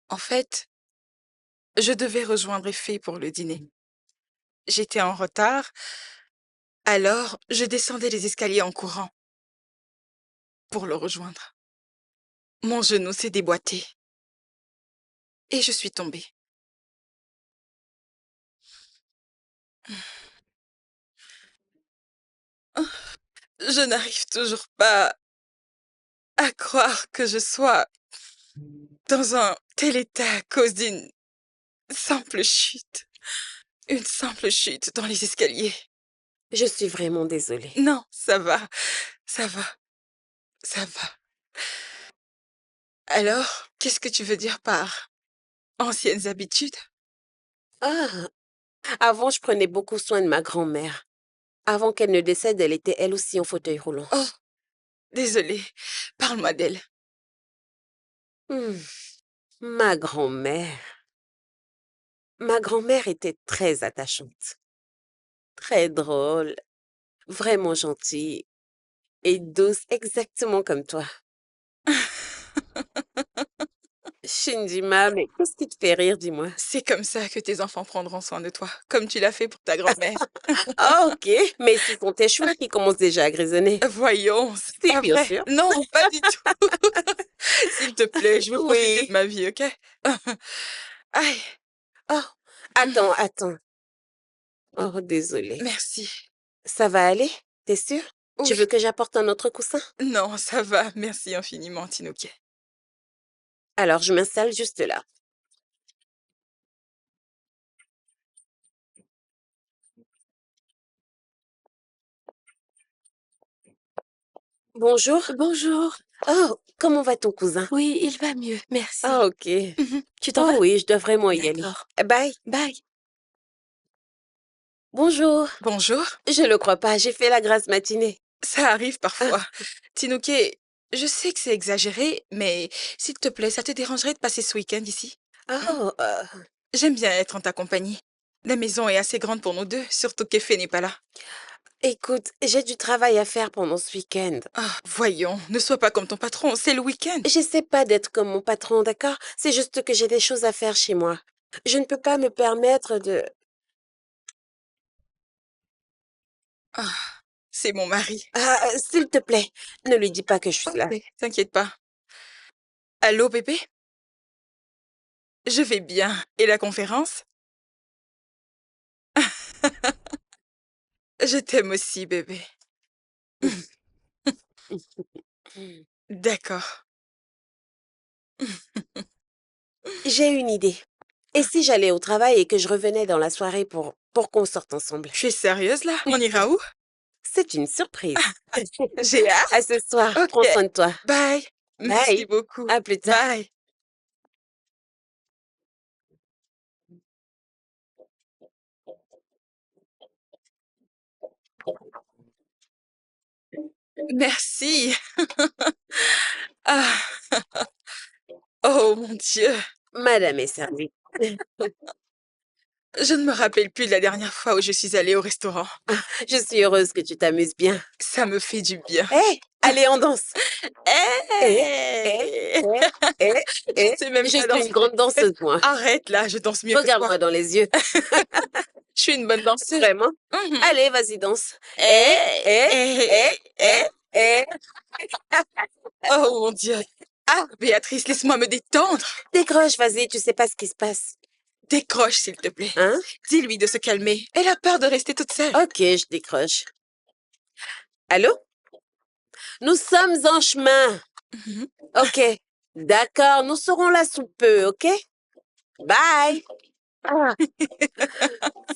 En fait, je devais rejoindre Effet pour le dîner. J'étais en retard, alors je descendais les escaliers en courant pour le rejoindre. Mon genou s'est déboîté et je suis tombée. Je n'arrive toujours pas à croire que je sois dans un tel état à cause d'une simple chute. Une simple chute dans les escaliers. je suis vraiment désolée. Non, ça va, ça va, ça va. Alors, qu'est-ce que tu veux dire par anciennes habitudes? Ah, avant, je prenais beaucoup soin de ma grand-mère. Avant qu'elle ne décède, elle était elle aussi en fauteuil roulant. Oh, désolée. Parle-moi d'elle. Hmm, Ma grand-mère. Ma grand-mère était très attachante, très drôle, vraiment gentille et douce, exactement comme toi. Shinjima, mais qu'est-ce qui te fait rire, dis-moi? C'est comme ça que tes enfants prendront soin de toi, comme tu l'as fait pour ta grand-mère. Ah, ok, mais ce sont tes cheveux qui commencent déjà à grisonner. Voyons, c'est Si, pas bien vrai. sûr. Non, pas du tout. S'il te plaît, je veux profiter Oui. de ma vie, ok? Aïe, Oh, attends. Oh, désolée. merci. Ça va aller? T'es sûre? Tu Oui. veux que j'apporte un autre coussin? Non, ça va. Merci infiniment, Tinouké. Alors, je m'installe juste là. Bonjour. Bonjour. Oh, comment va ton cousin? Oui, il va mieux, merci. Ah, ok. Tu t'en Oh vas? oui, je dois vraiment y aller. D'accord. Bye. Bye. Bonjour. Bonjour. Je le crois pas, j'ai fait la grasse matinée. Ça arrive Ah, parfois. Tinouké, je sais que c'est exagéré, mais s'il te plaît, ça te dérangerait de passer ce week-end ici? Hein? oh, J'aime bien être en ta compagnie. La maison est assez grande pour nous deux, surtout qu'Effé n'est pas là. écoute, j'ai du travail à faire pendant ce week-end. Ah, voyons, ne sois pas comme ton patron, c'est le week-end. J'essaie pas d'être comme mon patron, d'accord? C'est juste que j'ai des choses à faire chez moi. Je ne peux pas me permettre de... Ah, c'est mon mari. Ah, s'il te plaît, ne lui dis pas que je suis là. Ok, t'inquiète pas. Allô, bébé? Je vais bien. Et la conférence? Je t'aime aussi, bébé. D'accord. J'ai une idée. Et si j'allais au travail et que je revenais dans la soirée pour qu'on sorte ensemble? Tu es sérieuse là? On ira où? C'est une surprise. J'ai hâte. À ce soir, prends Ok. soin de toi. Bye. Merci Bye. beaucoup. À plus tard. Bye. Merci. Ah. Oh mon Dieu. Madame est servie. Je ne me rappelle plus de la dernière fois où je suis allée au restaurant. Je suis heureuse que tu t'amuses bien. Ça me fait du bien. Hé, allez, on danse. Eh, Hey. eh, Je sais même Je pas suis danser. une grande danseuse, moi. Arrête là, je danse mieux que toi. Regarde-moi dans les yeux. Je suis une bonne danseuse. Vraiment? Mhm. Allez, vas-y, danse. Eh. Eh. Oh mon Dieu. Ah, Béatrice, laisse-moi me détendre. Décroche, vas-y, tu sais pas ce qui se passe. Décroche, s'il te plaît. Hein? Dis-lui de se calmer. Elle a peur de rester toute seule. Ok, je décroche. Allô? Nous sommes en chemin. Mhm. Ok. D'accord, nous serons là sous peu, ok? Bye. Ah,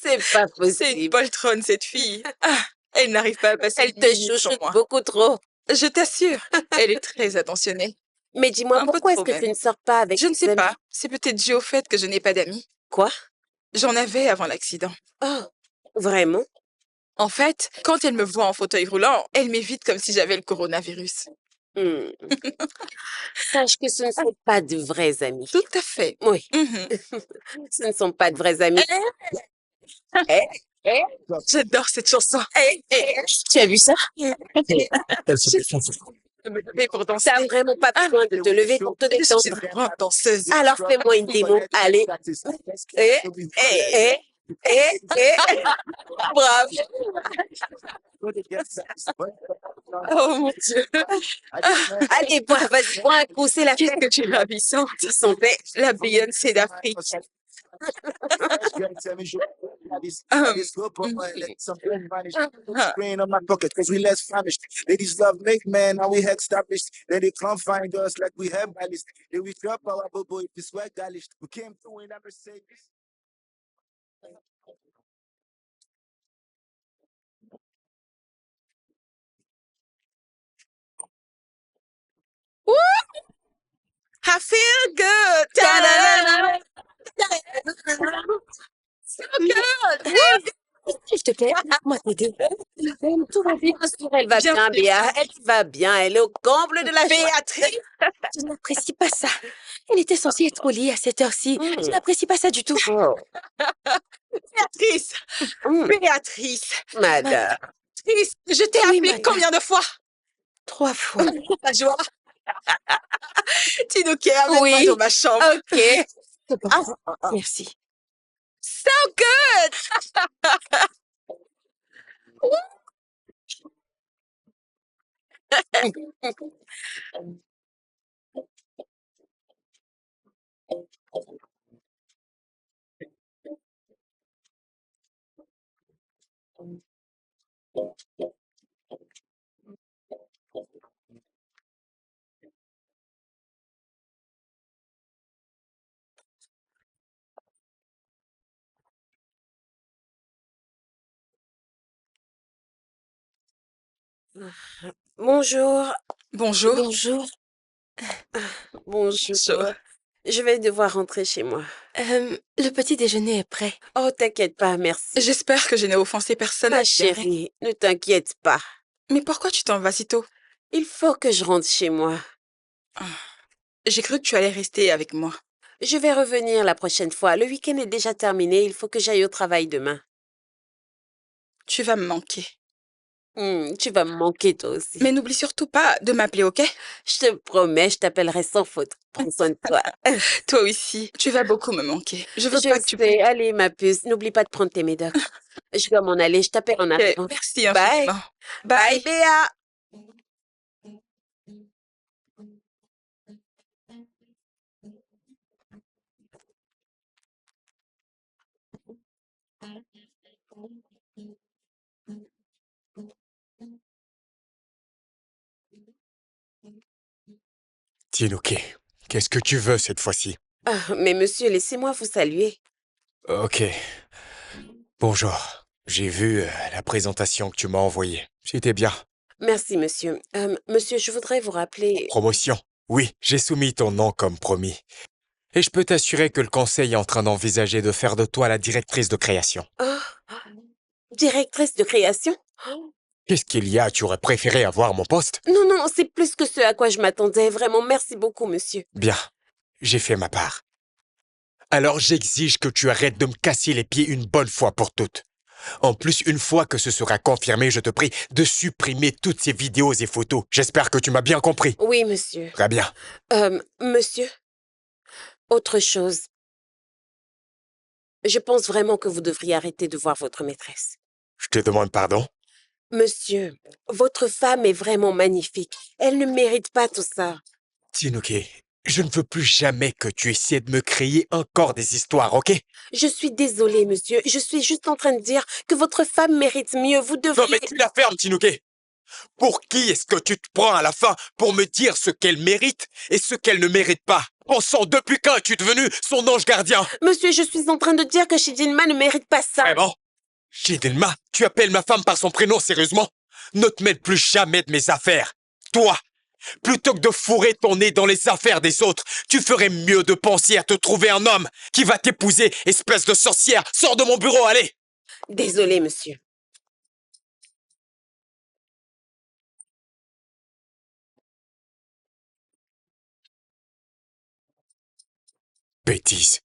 c'est pas C'est une possible. poltronne, cette fille. Ah, elle n'arrive pas à passer Elle une te minute sans chouchoute moi. beaucoup trop. Je t'assure, elle est très attentionnée. Mais dis-moi, Un peu pourquoi est-ce trop que tu même. ne sors pas avec Je ne sais tes amis? pas. C'est peut-être dû au fait que je n'ai pas d'amis. Quoi? J'en avais avant l'accident. Oh, vraiment? En fait, quand elle me voit en fauteuil roulant, elle m'évite comme si j'avais le coronavirus. Hmm. Sache que ce ne sont pas de vrais amis. Tout à fait. Oui, Mhm. ce ne sont pas de vrais amis. Eh, eh, J'adore cette chanson. Tu as vu ça? Elle se défonce. Je me levais pour danser. t'as vraiment pas besoin de te lever pour te Je suis détendre. une grande danseuse. Alors fais-moi une démo. Allez. Eh, eh, Bravo. Oh mon Dieu. Allez, vas-y, bois un coup, c'est la Qu'est-ce fête. que tu es ravissante. Ils sont faits. La Beyoncé d'Afrique. Ah. Screen on my pocket, cause we less famished. Ladies love make man, now we head established. Then they come find us like we have values. Then we drop our bubble if it's sweat galish. We came through in a Mercedes. I feel good. Ta-da-da-da. So good. S'il te plaît, moi t'aider. Tout va bien. Elle va Bien bien, fait. Béa. Elle va bien. Elle est au comble de la joie. Béatrice, Je n'apprécie pas ça. Il était censé être au lit à cette heure-ci. Je n'apprécie pas ça du tout. Oh. Béatrice, Mm. Béatrice, Madame. Béatrice, je t'ai Oui, appelé madame. combien de fois? 3 fois. La joie. Tinouké, amène-moi Oui. dans ma chambre. OK. C'est bon. Merci. So good. Bonjour. Bonjour. Bonjour. Bonjour. Je vais devoir rentrer chez moi. Le petit déjeuner est prêt. Oh, t'inquiète pas, merci. J'espère que je n'ai offensé personne. Ma chérie, ne t'inquiète pas. Mais pourquoi tu t'en vas si tôt? Il faut que je rentre chez moi. J'ai cru que tu allais rester avec moi. Je vais revenir la prochaine fois. Le week-end est déjà terminé. Il faut que j'aille au travail demain. Tu vas me manquer. Tu vas me manquer toi aussi. Mais n'oublie surtout pas de m'appeler, ok? Je te promets, je t'appellerai sans faute. Prends soin de toi. Toi aussi. Tu vas beaucoup me manquer. Je veux Je pas que tu... sais. Allez, ma puce, n'oublie pas de prendre tes médocs. Je dois m'en aller. Je t'appelle en Ok, arrivant. merci Bye. infiniment. Bye, Béa. Tinouké, qu'est-ce que tu veux cette fois-ci? Ah, mais monsieur, laissez-moi vous saluer. Ok. Bonjour. J'ai vu la présentation que tu m'as envoyée. C'était bien. Merci, monsieur. Monsieur, je voudrais vous rappeler... Promotion. Oui, j'ai soumis ton nom comme promis. Et je peux t'assurer que le conseil est en train d'envisager de faire de toi la directrice de création. Oh, directrice de création? Qu'est-ce qu'il y a? Tu aurais préféré avoir mon poste? Non, non, c'est plus que ce à quoi je m'attendais. Vraiment, merci beaucoup, monsieur. Bien, j'ai fait ma part. Alors j'exige que tu arrêtes de me casser les pieds une bonne fois pour toutes. En plus, une fois que ce sera confirmé, je te prie de supprimer toutes ces vidéos et photos. J'espère que tu m'as bien compris. Oui, monsieur. Très bien. Monsieur, autre chose. Je pense vraiment que vous devriez arrêter de voir votre maîtresse. Je te demande pardon. Monsieur, votre femme est vraiment magnifique. Elle ne mérite pas tout ça. Tinouké, je ne veux plus jamais que tu essaies de me créer encore des histoires, ok? Je suis désolée, monsieur. Je suis juste en train de dire que votre femme mérite mieux. Vous devriez... Non mais tu la fermes, Tinouké. Pour qui est-ce que tu te prends à la fin pour me dire ce qu'elle mérite et ce qu'elle ne mérite pas? Pensant depuis quand es-tu devenu son ange gardien? Monsieur, je suis en train de dire que Shidinma ne mérite pas ça. Vraiment? Shidinma, tu appelles ma femme par son prénom sérieusement? Ne te mêle plus jamais de mes affaires. Toi, plutôt que de fourrer ton nez dans les affaires des autres, tu ferais mieux de penser à te trouver un homme qui va t'épouser, espèce de sorcière. Sors de mon bureau, allez! Désolée, monsieur. Bêtise.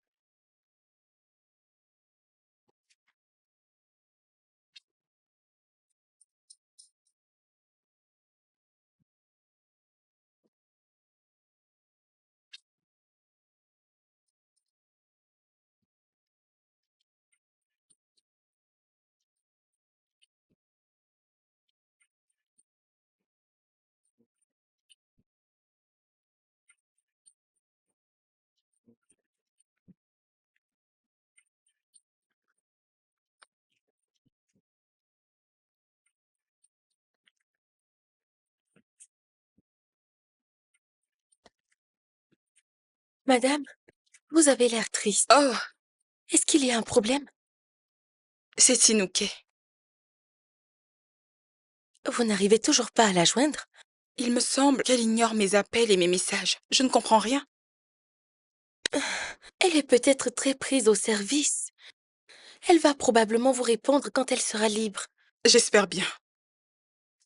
Madame, vous avez l'air triste. Oh, Est-ce qu'il y a un problème? c'est Tinouké. Vous n'arrivez toujours pas à la joindre? Il me semble qu'elle ignore mes appels et mes messages. Je ne comprends rien. Elle est peut-être très prise au service. Elle va probablement vous répondre quand elle sera libre. J'espère bien.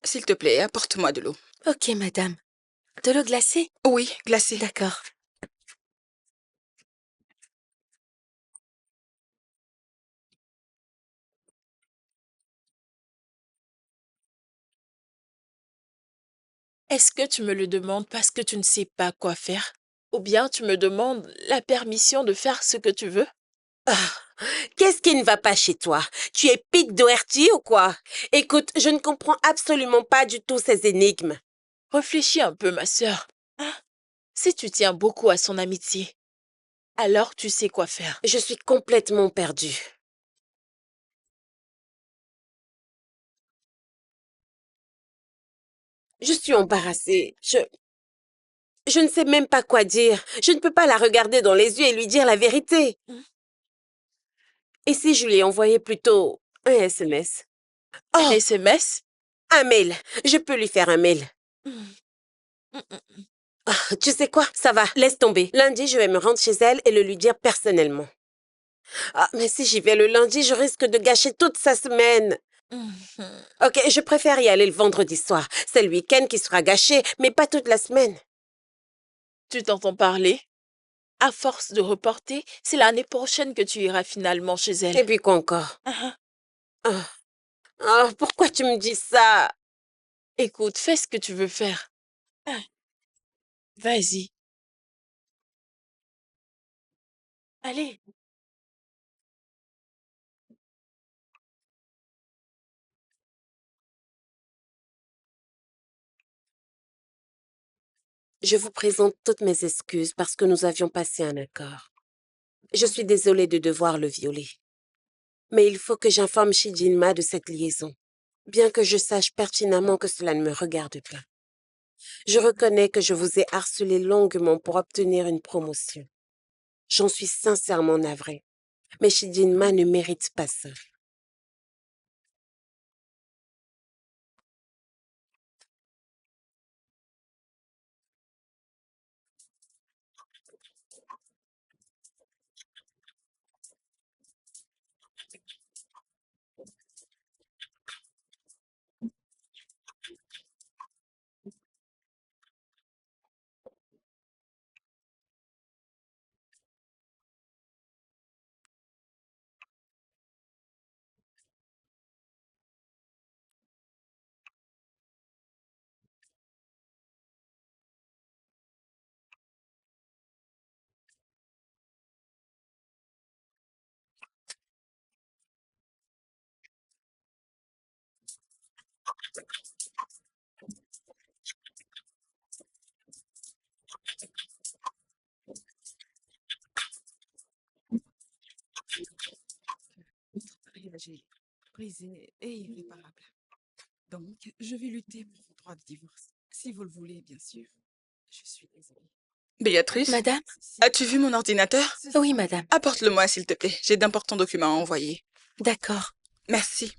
S'il te plaît, apporte-moi de l'eau. Ok, madame. De l'eau glacée? Oui, glacée. D'accord. Est-ce que tu me le demandes parce que tu ne sais pas quoi faire? Ou bien tu me demandes la permission de faire ce que tu veux? Qu'est-ce qui ne va pas chez toi? Tu es Pete Doherty ou quoi? Écoute, je ne comprends absolument pas du tout ces énigmes. Réfléchis un peu, ma sœur. Hein? Si tu tiens beaucoup à son amitié, alors tu sais quoi faire. Je suis complètement perdue. Je suis embarrassée. Je ne sais même pas quoi dire. Je ne peux pas la regarder dans les yeux et lui dire la vérité. Et si je lui ai envoyé plutôt un SMS? Un Oh, SMS? un mail. Je peux lui faire un mail. Tu sais quoi? Ça va, laisse tomber. Lundi, je vais me rendre chez elle et le lui dire personnellement. Ah, mais si j'y vais le lundi, je risque de gâcher toute sa semaine. Ok, je préfère y aller le vendredi soir. C'est le week-end qui sera gâché, mais pas toute la semaine. Tu t'entends parler? À force de reporter, c'est l'année prochaine que tu iras finalement chez elle. Et puis quoi encore? Ah, pourquoi tu me dis ça? Écoute, fais ce que tu veux faire. Vas-y. Allez. Je vous présente toutes mes excuses parce que nous avions passé un accord. Je suis désolée de devoir le violer. Mais il faut que j'informe Shijinma de cette liaison, bien que je sache pertinemment que cela ne me regarde pas. Je reconnais que je vous ai harcelé longuement pour obtenir une promotion. J'en suis sincèrement navrée. Mais Shijinma ne mérite pas ça. J'ai brisé et irréparable. Donc, je vais lutter pour le droit de divorce. Si vous le voulez, bien sûr. Je suis désolée. Béatrice, Madame? as-tu vu mon ordinateur? Oui, madame. Apporte-le-moi, s'il te plaît. J'ai d'importants documents à envoyer. D'accord. Merci.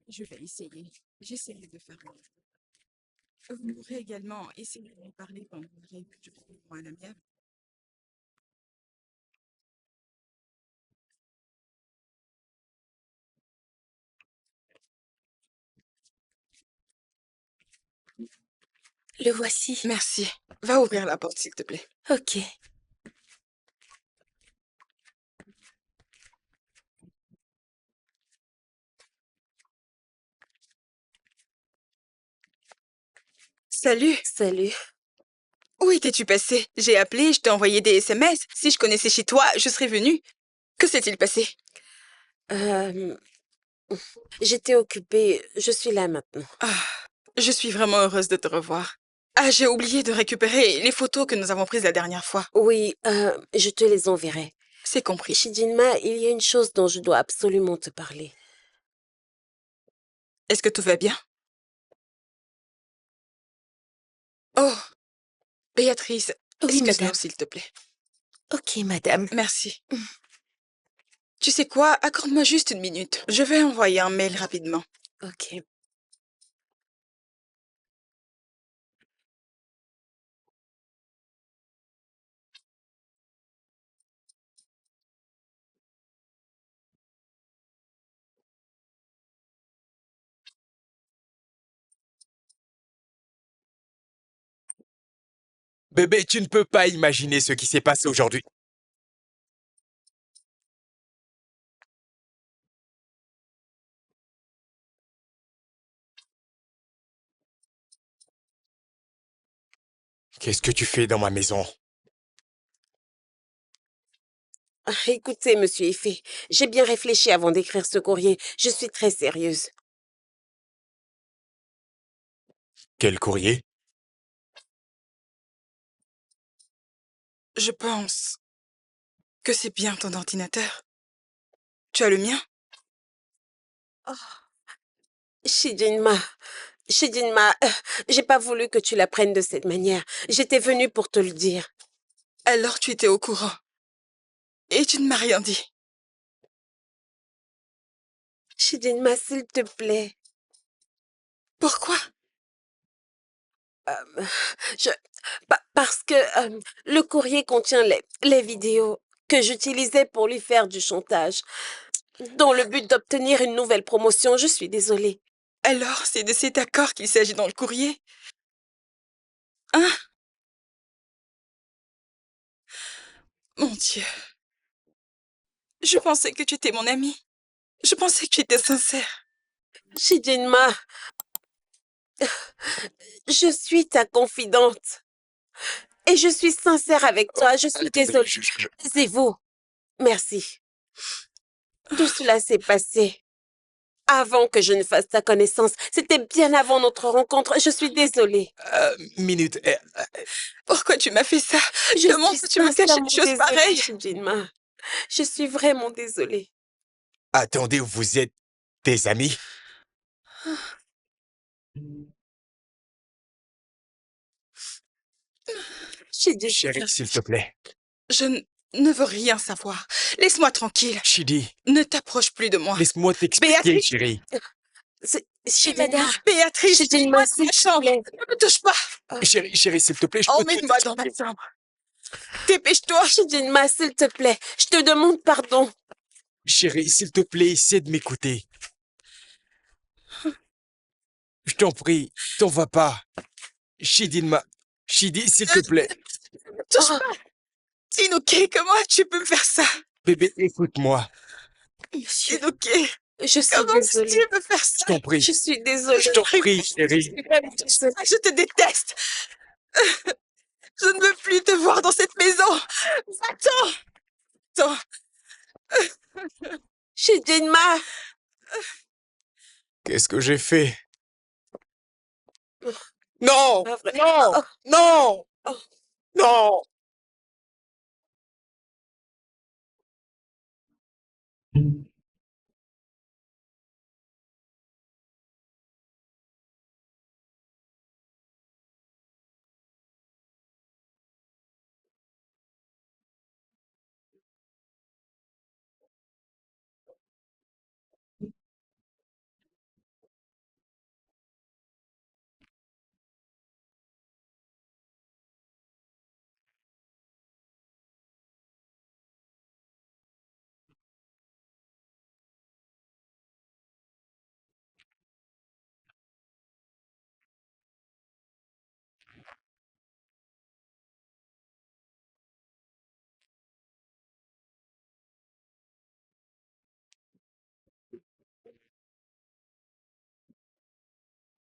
Je vais essayer. J'essaierai de faire mieux. Vous pourrez également essayer de lui parler quand vous voudrez que je vous à l'amiable. Le voici. Merci. Va ouvrir la porte, s'il te plaît. Ok. Salut. Salut. Où étais-tu passé? J'ai appelé, je t'ai envoyé des SMS. Si je connaissais chez toi, je serais venue. Que s'est-il passé? Euh, J'étais occupée. Je suis là maintenant. Ah, je suis vraiment heureuse de te revoir. Ah, j'ai oublié de récupérer les photos que nous avons prises la dernière fois. Oui, je te les enverrai. C'est compris. Shijinma, il y a une chose dont je dois absolument te parler. Est-ce que tout va bien? Oh, Béatrice, Oui, excuse-nous, madame. s'il te plaît. Ok, madame. Merci. Tu sais quoi? Accorde-moi juste une minute. Je vais envoyer un mail rapidement. Ok. Bébé, tu ne peux pas imaginer ce qui s'est passé aujourd'hui. Qu'est-ce que tu fais dans ma maison? Écoutez, monsieur Effet, j'ai bien réfléchi avant d'écrire ce courrier. Je suis très sérieuse. Quel courrier? Je pense que c'est bien ton ordinateur. Tu as le mien? Chidinma, Chidinma, j'ai pas voulu que tu la prennes de cette manière. J'étais venue pour te le dire. Alors tu étais au courant. Et tu ne m'as rien dit. Chidinma, s'il te plaît. Pourquoi? Je... parce que le courrier contient les vidéos que j'utilisais pour lui faire du chantage, dans le but d'obtenir une nouvelle promotion. Je suis désolée. Alors c'est de cet accord qu'il s'agit dans le courrier? Hein? Mon Dieu. Je pensais que tu étais mon ami. Je pensais que tu étais sincère. Chidinma, je suis ta confidente. Et je suis sincère avec toi. Je suis désolée. C'est vous. Merci. Tout cela s'est passé avant que je ne fasse ta connaissance. C'était bien avant notre rencontre. Je suis désolée. Minute. Pourquoi tu m'as fait ça? Je Comment suis tu me caches sincèrement une chose désolée, pareille? Chidinma. Je suis vraiment désolée. Attendez, vous êtes des amis? Chidinma. Chérie, s'il te plaît. Je ne veux rien savoir. Laisse-moi tranquille. Chidi, Ne t'approche plus de moi. laisse-moi t'expliquer, Béatrice. chérie. Chidinma. Béatrice, Chidinma, emmène-moi dans s'il ma te chambre. plaît. Ne me touche pas. Chérie, s'il te plaît, je peux Emmène-moi dans ma chambre. Dépêche-toi. Chidinma, s'il te plaît. Je te demande pardon. Chérie, s'il te plaît, essaie de m'écouter. Je t'en prie, t'en vas pas. Chidi, s'il te plaît. Ne me touche pas. Tinouké, comment tu peux me faire ça? Bébé, écoute-moi. Monsieur, Tinouké, je suis comment désolée. tu peux faire Je ça? t'en prie. Je suis désolée. Je t'en prie, chérie. Je te déteste. Je ne veux plus te voir dans cette maison. Va-t'en. Chidinma. Qu'est-ce que j'ai fait? Non! Pas vrai. Non! Oh. Non! Oh. Non!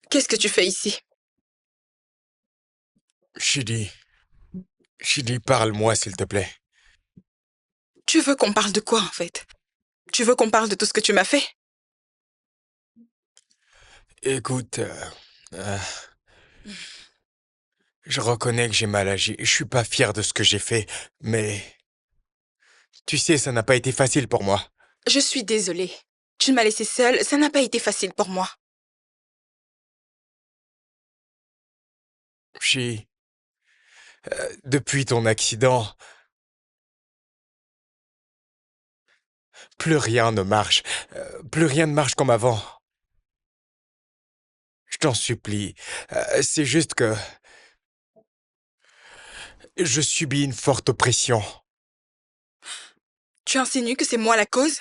Qu'est-ce que tu fais ici? Chidi, parle-moi, s'il te plaît. Tu veux qu'on parle de quoi, en fait? Tu veux qu'on parle de tout ce que tu m'as fait? Écoute, je reconnais que j'ai mal agi. Je suis pas fier de ce que j'ai fait, mais tu sais, ça n'a pas été facile pour moi. Je suis désolée. Tu m'as laissée seule, ça n'a pas été facile pour moi. Chi, depuis ton accident, plus rien ne marche. Plus rien ne marche comme avant. Je t'en supplie. C'est juste que je subis une forte pression. Tu insinues que c'est moi la cause?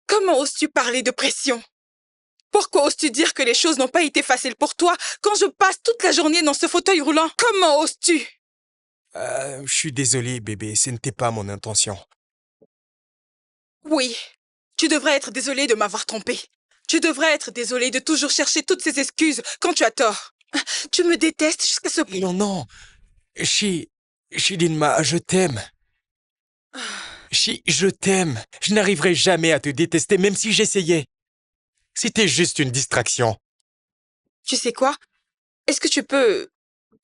Comment oses-tu parler de pression? Pourquoi oses-tu dire que les choses n'ont pas été faciles pour toi quand je passe toute la journée dans ce fauteuil roulant? Comment oses-tu? Je suis désolé, bébé, ce n'était pas mon intention. Oui, tu devrais être désolé de m'avoir trompé. Tu devrais être désolé de toujours chercher toutes ces excuses quand tu as tort. Tu me détestes jusqu'à ce point. Non, non. Chidinma, je t'aime. Je t'aime. Je n'arriverai jamais à te détester, même si j'essayais. C'était juste une distraction. Tu sais quoi? Est-ce que tu peux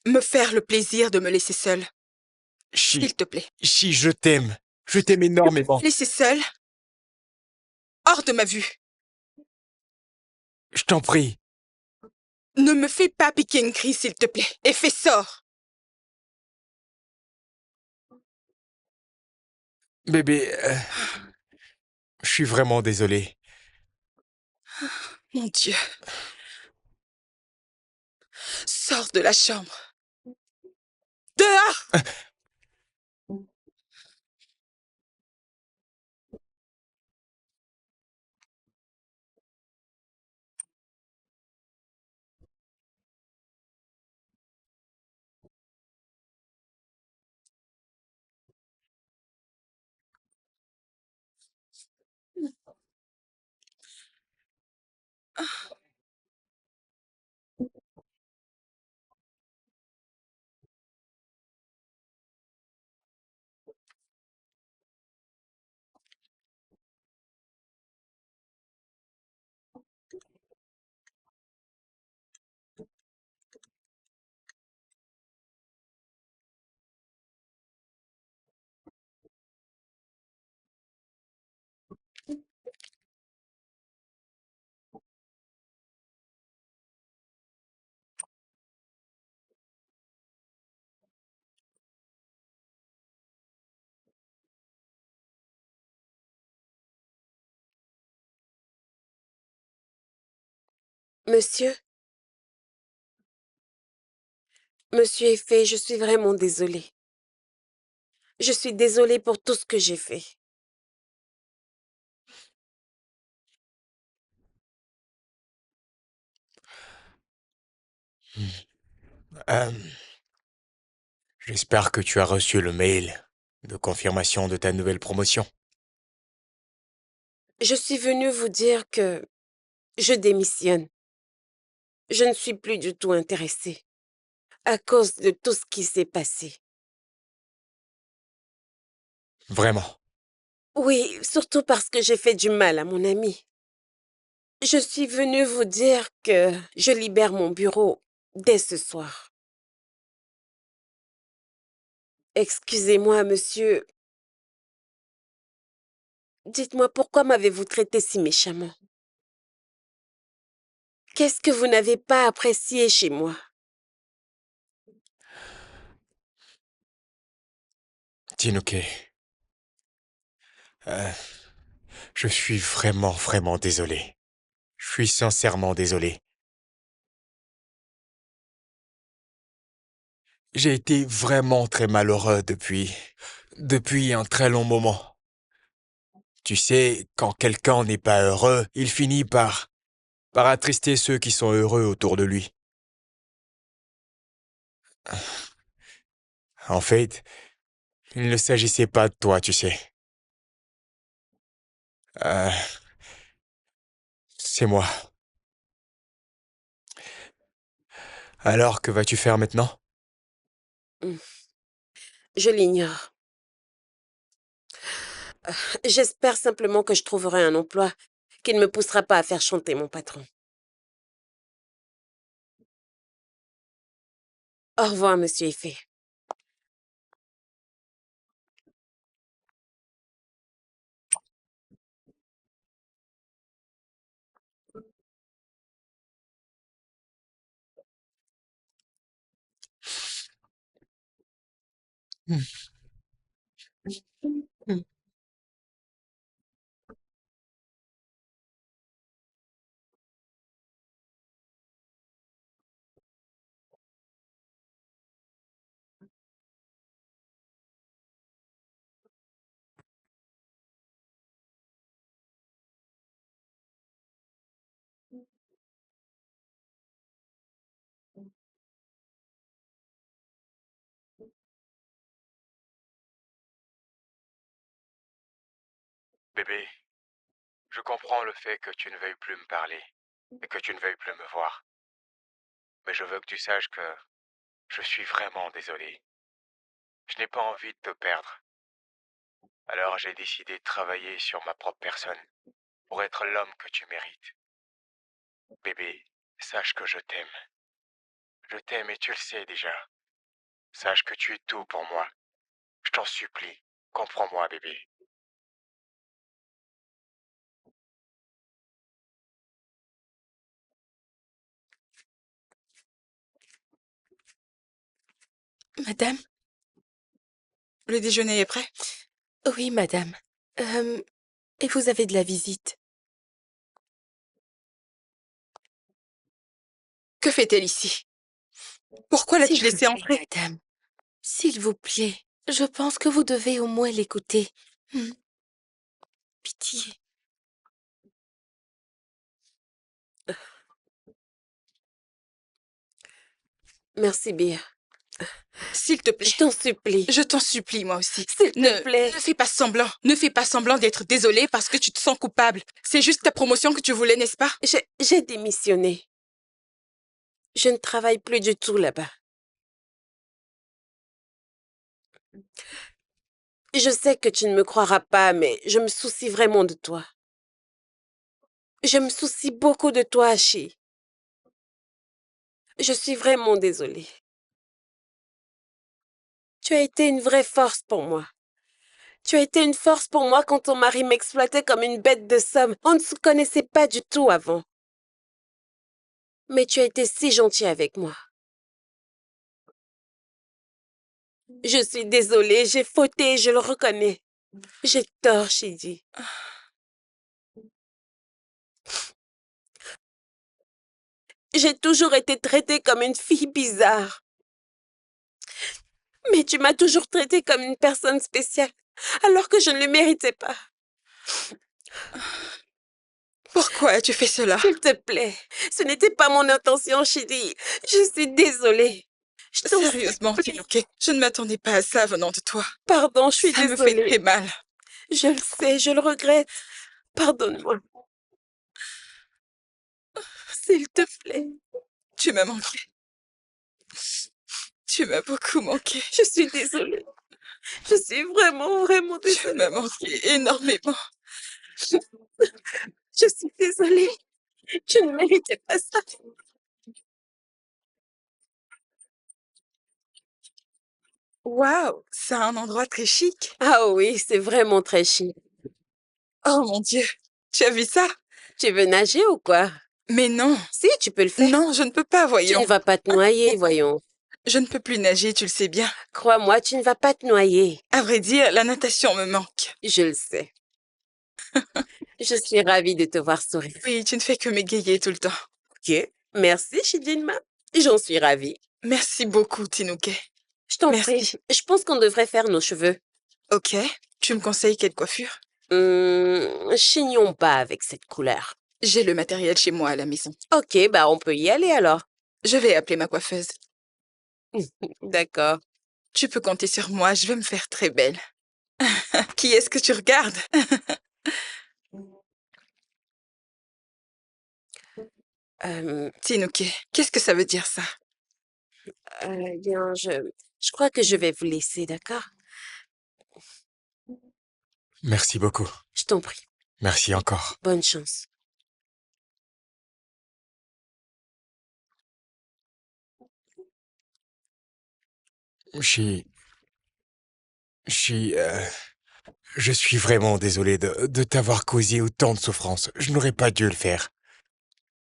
me faire le plaisir de me laisser seule? S'il te plaît. Je t'aime. Je t'aime énormément. Laisser seule? Hors de ma vue. Je t'en prie. Ne me fais pas piquer une crise, s'il te plaît. Et fais sort. Bébé, je suis vraiment désolé. Mon Dieu. Sors de la chambre. Dehors! Monsieur, Monsieur Effet, je suis vraiment désolée. Je suis désolée pour tout ce que j'ai fait. Euh, J'espère que tu as reçu le mail de confirmation de ta nouvelle promotion. Je suis venue vous dire que je démissionne. Je ne suis plus du tout intéressée à cause de tout ce qui s'est passé. Vraiment. Oui, surtout parce que j'ai fait du mal à mon ami. Je suis venue vous dire que je libère mon bureau dès ce soir. Excusez-moi, monsieur. Dites-moi pourquoi m'avez-vous traité si méchamment? Qu'est-ce que vous n'avez pas apprécié chez moi? Tinuke, euh, je suis vraiment, vraiment désolé. Je suis sincèrement désolé. J'ai été vraiment très malheureux depuis un très long moment. Tu sais, quand quelqu'un n'est pas heureux, il finit par attrister ceux qui sont heureux autour de lui. En fait, il ne s'agissait pas de toi, tu sais. Euh, c'est moi. Alors, que vas-tu faire maintenant? Hmm, je l'ignore. J'espère simplement que je trouverai un emploi qui ne me poussera pas à faire chanter mon patron. Au revoir, monsieur Effet. Bébé, je comprends le fait que tu ne veuilles plus me parler et que tu ne veuilles plus me voir. Mais je veux que tu saches que je suis vraiment désolé. Je n'ai pas envie de te perdre. Alors j'ai décidé de travailler sur ma propre personne pour être l'homme que tu mérites. Bébé, sache que je t'aime. Je t'aime et tu le sais déjà. Sache que tu es tout pour moi. Je t'en supplie, comprends-moi, bébé. Madame? Le déjeuner est prêt? Oui, madame. Et vous avez de la visite? Que fait-elle ici? Pourquoi S'il l'as-tu vous laissée plaît, entrer? madame. S'il vous plaît. Je pense que vous devez au moins l'écouter. Pitié. Merci, Bia. S'il te plaît. Je t'en supplie. Je t'en supplie, moi aussi. S'il te plaît. Ne fais pas semblant. Ne fais pas semblant d'être désolée parce que tu te sens coupable. C'est juste ta promotion que tu voulais, n'est-ce pas? J'ai démissionné. Je ne travaille plus du tout là-bas. Je sais que tu ne me croiras pas, mais je me soucie vraiment de toi. Je me soucie beaucoup de toi, Hachi. Je suis vraiment désolée. Tu as été une vraie force pour moi. Tu as été une force pour moi quand ton mari m'exploitait comme une bête de somme. On ne se connaissait pas du tout avant. Mais tu as été si gentil avec moi. Je suis désolée, j'ai fauté, je le reconnais. J'ai tort, Shidi. J'ai toujours été traitée comme une fille bizarre. Mais tu m'as toujours traitée comme une personne spéciale, alors que je ne le méritais pas. Pourquoi as-tu fait cela? S'il te plaît, ce n'était pas mon intention, Shidi. Je suis désolée. Je t'en Sérieusement, supplie. Tinuke, je ne m'attendais pas à ça venant de toi. Pardon, je suis Ça me fait désolée. très mal. Je le sais, je le regrette. Pardonne-moi. S'il te plaît. Tu m'as manqué. Tu m'as beaucoup manqué. Je suis désolée. Je suis vraiment, vraiment Tu désolée. m'as manqué énormément. Je suis désolée. Tu ne méritais pas ça. Waouh, c'est un endroit très chic. Ah oui, c'est vraiment très chic. Oh mon Dieu, tu as vu ça? Tu veux nager ou quoi? Mais non, Si, tu peux le faire. non, je ne peux pas, Tu voyons. ne vas pas te noyer, voyons. Je ne peux plus nager, tu le sais bien. Crois-moi, tu ne vas pas te noyer. À vrai dire, la natation me manque. Je le sais. Je suis ravie de te voir sourire. Oui, tu ne fais que m'égayer tout le temps. Ok. Merci, Shidinma. J'en suis ravie. Merci beaucoup, Tinuke. Je t'en Merci. prie. Je pense qu'on devrait faire nos cheveux. Ok, tu me conseilles quelle coiffure? Chignons pas avec cette couleur. J'ai le matériel chez moi à la maison. Ok, bah on peut y aller alors. Je vais appeler ma coiffeuse. D'accord. Tu peux compter sur moi, je vais me faire très belle. Qui est-ce que tu regardes? Tinuke, qu'est-ce que ça veut dire ça? Bien, je crois que je vais vous laisser, d'accord? Merci beaucoup. Je t'en prie. Merci encore. Bonne chance. Je je suis vraiment désolé de t'avoir causé autant de souffrance. Je n'aurais pas dû le faire.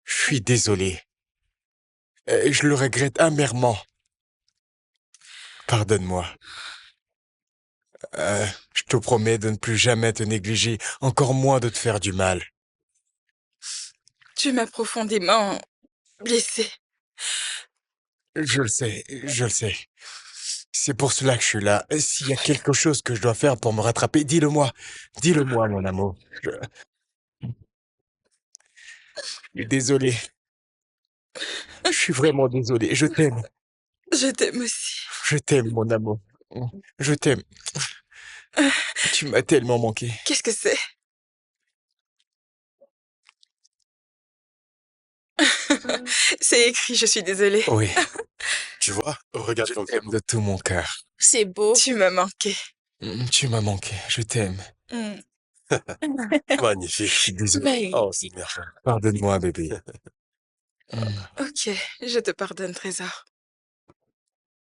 Je suis désolé. Je le regrette amèrement. Pardonne-moi. Je te promets de ne plus jamais te négliger, encore moins de te faire du mal. Tu m'as profondément blessée. Je le sais, je le sais. C'est pour cela que je suis là. S'il y a quelque chose que je dois faire pour me rattraper, dis-le-moi. Dis-le-moi, mon amour. Je suis désolé. Je suis vraiment désolé. Je t'aime. Je t'aime aussi. Je t'aime, mon amour. Je t'aime. Tu m'as tellement manqué. Qu'est-ce que c'est? C'est écrit, je suis désolée. Oui, Tu vois, regarde je ton t'aime de tout mon cœur. C'est beau. Tu m'as manqué. Tu m'as manqué, je t'aime. Hmm. magnifique. Désolé. Mais Oh, c'est merveilleux. Pardonne-moi, bébé. Ok, je te pardonne, Trésor.